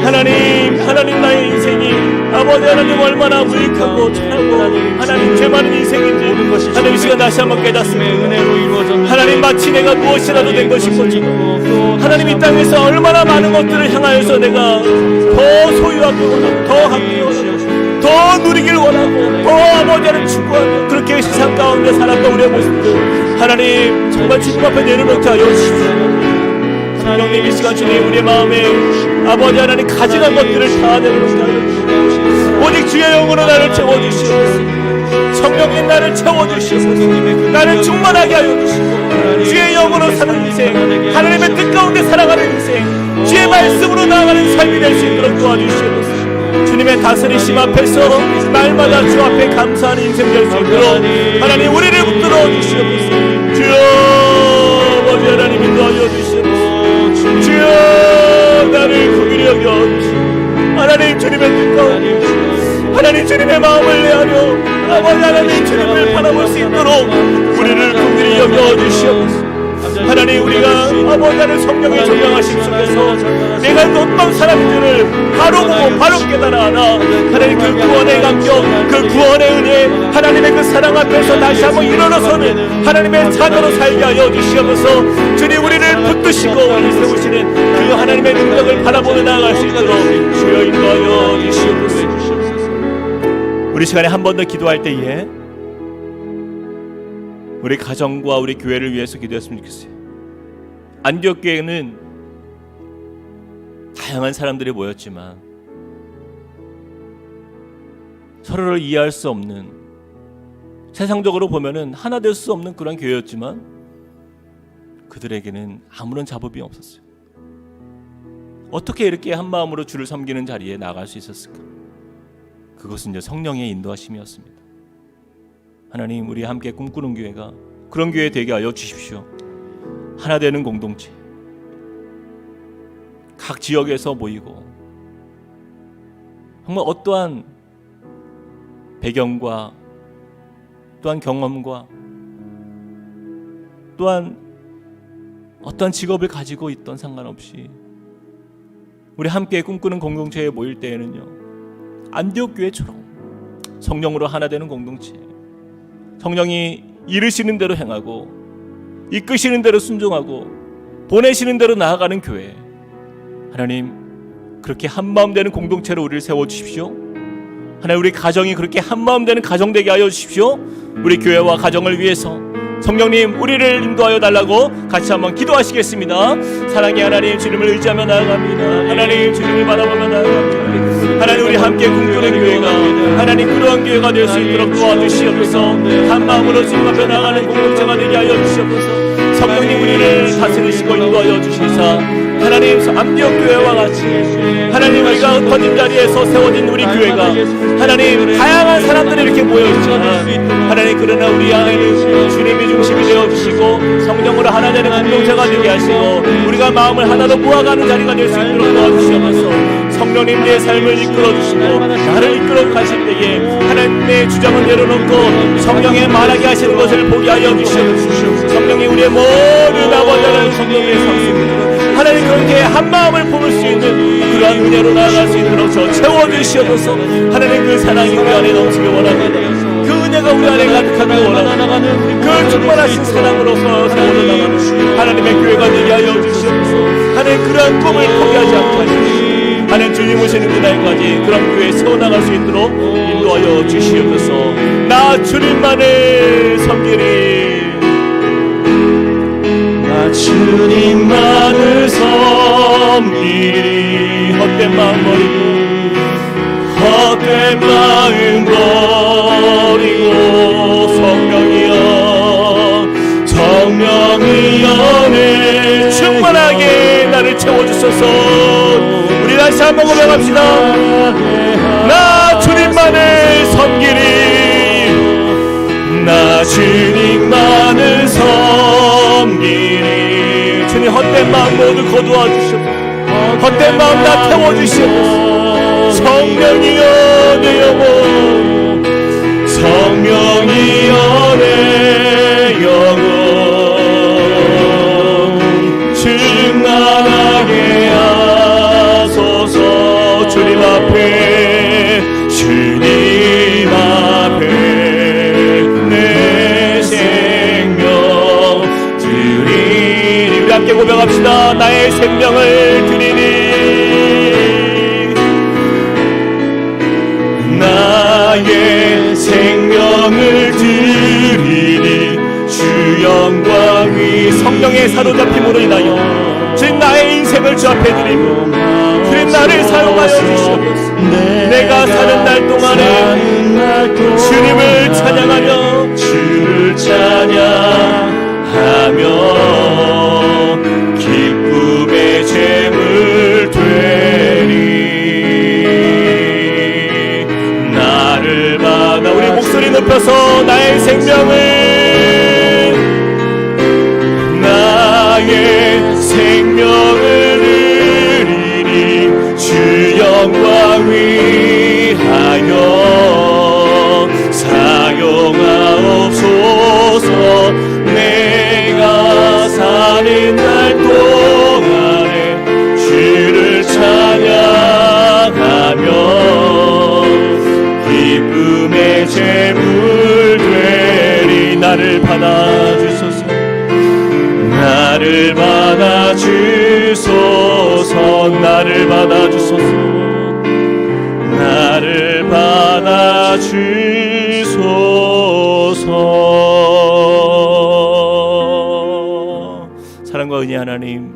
하나님 나의 인생이 아버지 하나님 얼마나 무익하고 천하고 하나님 죄 많은 인생인지 하나님 이 시간 다시 한번 깨닫습니다. 하나님, 마치 내가 무엇이라도 된 것인 것처럼 하나님 이 땅에서 얼마나 많은 것들을 향하여서 내가 더 소유하기 원하고 더 갖기 원하고 더 누리길 원하고 더 아버지를 추구하며 그렇게 세상 가운데 살았던 우리의 모습들 하나님 정말 주님 앞에 내려놓게 하여 주십시오. 성령님, 이 시간 주님 우리의 마음에 아버지 하나님 가증한 것들을 다 내려놓게 하여 주십시오. 오직 주의 영으로 나를 채워주시옵소서. 성령님 나를 채워주시옵소서. 나를 충만하게 하여 주시고 주의 영으로 사는 인생, 하나님의 뜻 가운데 살아가는 인생, 주의 말씀으로 나아가는 삶이 될 수 있도록 도와주시옵소서. 주님의 다스리심 앞에서 날마다 주 앞에 감사하는 인생 될 수 있도록 하나님 우리를 붙들어 주시옵소서. 주여 아버지 하나님 인도하여 주시옵소서. 주여 나를 긍휼히 여겨 주시옵소서. 하나님 주님의 뜻 가운데 하나님 주님의 마음을 내하며 아버지 하나님 주님을 바라볼 수 있도록 우리를 긍휼히 여겨 주시옵소서. 하나님, 우리가 아버지 하나님 성령의 조명하심 속에서 내가 어떤 사람인지를 바로 보고 바로 깨달아 하나 하나님 그 구원의 감격, 그 구원의 은혜, 하나님의 그 사랑 앞에서 다시 한번 일어나서는 하나님의 자녀로 살게 하여 주시옵소서. 주님, 우리를 붙드시고 우리 세우시는 그 하나님의 능력을 바라보며 나아갈 수 있도록 주여 인도하여 주시옵소서. 우리 시간에 한 번 더 기도할 때에 우리 가정과 우리 교회를 위해서 기도했으면 좋겠어요. 안디옥 교회는 다양한 사람들이 모였지만 서로를 이해할 수 없는, 세상적으로 보면은 하나 될 수 없는 그런 교회였지만 그들에게는 아무런 잡음이 없었어요. 어떻게 이렇게 한 마음으로 주를 섬기는 자리에 나갈 수 있었을까? 그것은 이제 성령의 인도하심이었습니다. 하나님, 우리 함께 꿈꾸는 교회가 그런 교회 되게 하여 주십시오. 하나 되는 공동체, 각 지역에서 모이고 정말 어떠한 배경과 또한 경험과 또한 어떠한 직업을 가지고 있던 상관없이 우리 함께 꿈꾸는 공동체에 모일 때에는요, 안디옥 교회처럼 성령으로 하나 되는 공동체, 성령이 이르시는 대로 행하고 이끄시는 대로 순종하고 보내시는 대로 나아가는 교회, 하나님 그렇게 한마음 되는 공동체로 우리를 세워주십시오. 하나님, 우리 가정이 그렇게 한마음 되는 가정 되게 하여 주십시오. 우리 교회와 가정을 위해서 성령님 우리를 인도하여 달라고 같이 한번 기도하시겠습니다. 사랑의 하나님, 주님을 의지하며 나아갑니다. 하나님, 주님을 바라보며 나아갑니다. 하나님, 우리 함께 꿈꾸는 교회가 하나님 그러한 교회가 될 수 있도록 도와주시옵소서. 한 마음으로 주님 앞에 나아가는 공동체가 되게 하여 주시옵소서. 성령님 우리를 다스리시고 인도하여 주시사 하나님, 안디옥 교회와 같이 하나님 우리가 흩어진 자리에서 세워진 우리 교회가 하나님 다양한 사람들이 이렇게 모여있지만 하나님, 그러나 우리 안에는 주님이 중심이 되어주시고 성령으로 하나 되는 공동체가 되게 하시고 우리가 마음을 하나로 모아가는 자리가 될 수 있도록 도와주시옵소서. 성령님 내 삶을 이끌어주시고 나를 이끌어 가실 때에 하나님의 주장을 내려놓고 성령의 말하게 하시는 것을 보게 하여 주시옵소서. 성령이 우리의 모든 아버지 하나님 성령의 삶입니다. 하나님, 그렇게 한 마음을 품을 수 있는 그러한 은혜로 나아갈 수 있도록 저 채워주시옵소서. 하나님, 그 사랑이 우리 안에 넘치길 원합니다. 그 은혜가 우리 안에 가득하길 원하는 그 충만하신 사랑으로서 세워나가는 하나님의 교회가 되게 하여 주시옵소서. 하나님 그러한 꿈을 포기하지 않게 하시옵소서. 하나님 주님 오시는 그날까지 그런 교회 세워나갈 수 있도록 인도하여 주시옵소서. 나 주님만을 섬기리, 나 주님만을 섬기리. 헛된 마음 버리고 헛된 마음 버리고 성령이여 내 충만하게 나를 채워주소서. 우리 다시 한번 고백합시다. 나 주님만을 섬기리, 나 주님만을 섬기리. 주님 헛된 마음 모두 거두어 주시옵소서. 헛된 마음 다 태워주시옵소서. 성령이여 내 영혼, 성령이여 내 영혼, 충만하게 하소서. 주님 앞에, 주님 앞에 내 생명 드리니. 우리 함께 고백합시다. 나의 생명을 드리니, 나의 생명을 드리니. 주 영광이 성령의 사로잡힘으로 인하여 주님 나의 인생을 주 앞에 드리고 주님 나를 사용하여 주시옵소서. 내가 사는 날 동안에 주님을 찬양하며 주를 찬양하며 기쁨의 제물 되리. 나를 받아 우리 목소리 높여서 나의 생명을, 나의 생명을 드리니 주 영광 위하여 사용하옵소서. 내가 사는 날 동안에 주를 찬양하며 기쁨의 제물 되리. 나를 받아주소서, 나를 받아주소서, 나를 받아주소서, 나를 받아주소서. 사랑과 은혜 하나님,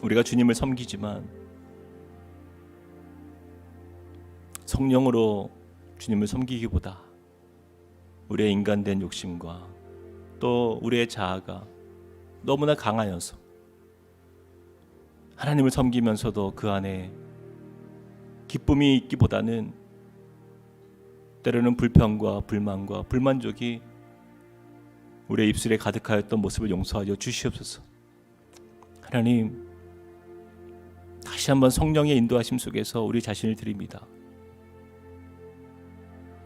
우리가 주님을 섬기지만 성령으로 주님을 섬기기보다 우리의 인간된 욕심과 또 우리의 자아가 너무나 강하여서 하나님을 섬기면서도 그 안에 기쁨이 있기보다는 때로는 불평과 불만과 불만족이 우리의 입술에 가득하였던 모습을 용서하여 주시옵소서. 하나님, 다시 한번 성령의 인도하심 속에서 우리 자신을 드립니다.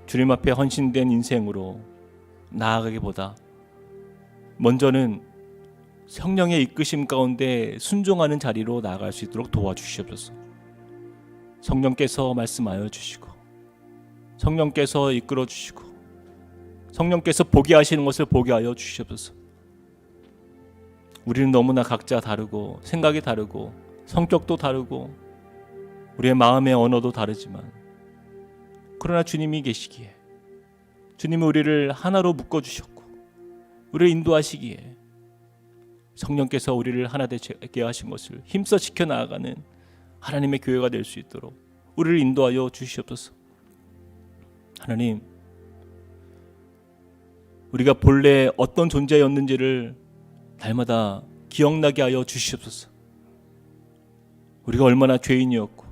주님 앞에 헌신된 인생으로 나아가기보다 먼저는 성령의 이끄심 가운데 순종하는 자리로 나아갈 수 있도록 도와주시옵소서. 성령께서 말씀하여 주시고 성령께서 이끌어 주시고 성령께서 보게 하시는 것을 보게 하여 주시옵소서. 우리는 너무나 각자 다르고 생각이 다르고 성격도 다르고 우리의 마음의 언어도 다르지만 그러나 주님이 계시기에 주님은 우리를 하나로 묶어주셨고 우리를 인도하시기에 성령께서 우리를 하나 되게 하신 것을 힘써 지켜나가는 하나님의 교회가 될 수 있도록 우리를 인도하여 주시옵소서. 하나님, 우리가 본래 어떤 존재였는지를 날마다 기억나게 하여 주시옵소서. 우리가 얼마나 죄인이었고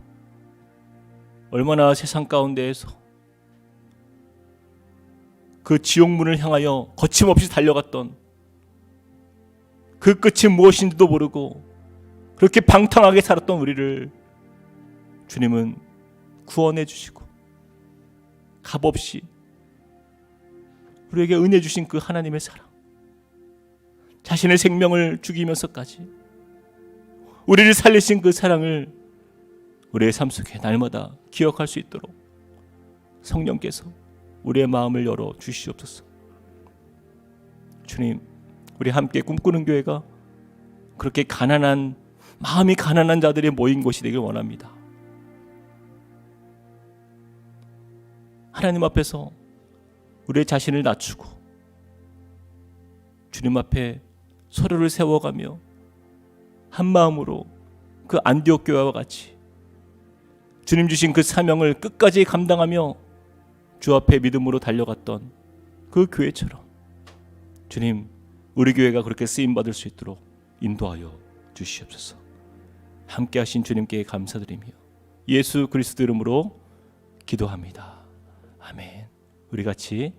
얼마나 세상 가운데에서 그 지옥문을 향하여 거침없이 달려갔던 그 끝이 무엇인지도 모르고 그렇게 방탕하게 살았던 우리를 주님은 구원해 주시고 값없이 우리에게 은혜 주신 그 하나님의 사랑, 자신의 생명을 죽이면서까지 우리를 살리신 그 사랑을 우리의 삶 속에 날마다 기억할 수 있도록 성령께서 우리의 마음을 열어 주시옵소서. 주님, 우리 함께 꿈꾸는 교회가 그렇게 가난한, 마음이 가난한 자들이 모인 곳이 되길 원합니다. 하나님 앞에서 우리의 자신을 낮추고 주님 앞에 서로를 세워가며 한 마음으로 그 안디옥 교회와 같이 주님 주신 그 사명을 끝까지 감당하며 주 앞에 믿음으로 달려갔던 그 교회처럼 주님, 우리 교회가 그렇게 쓰임받을 수 있도록 인도하여 주시옵소서. 함께 하신 주님께 감사드리며 예수 그리스도 이름으로 기도합니다. 아멘. 우리 같이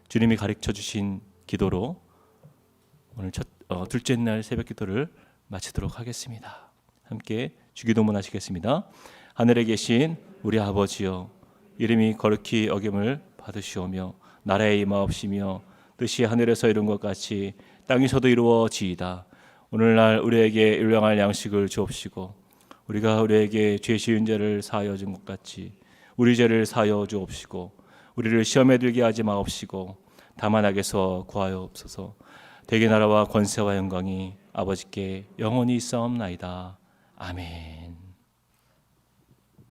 주님이 가르쳐 주신 기도로 오늘 둘째 날 새벽 기도를 마치도록 하겠습니다. 함께 주기도문 하시겠습니다. 하늘에 계신 우리 아버지여, 이름이 거룩히 여김을 받으시오며 나라의 임하옵시며 뜻이 하늘에서 이룬 것 같이 땅에서도 이루어지이다. 오늘날 우리에게 일용할 양식을 주옵시고 우리가 우리에게 죄 지은 죄를 사하여 준 것 같이 우리 죄를 사하여 주옵시고 우리를 시험에 들게 하지 마옵시고 다만 악에서 구하여옵소서. 대개 나라와 권세와 영광이 아버지께 영원히 있사옵나이다. 아멘.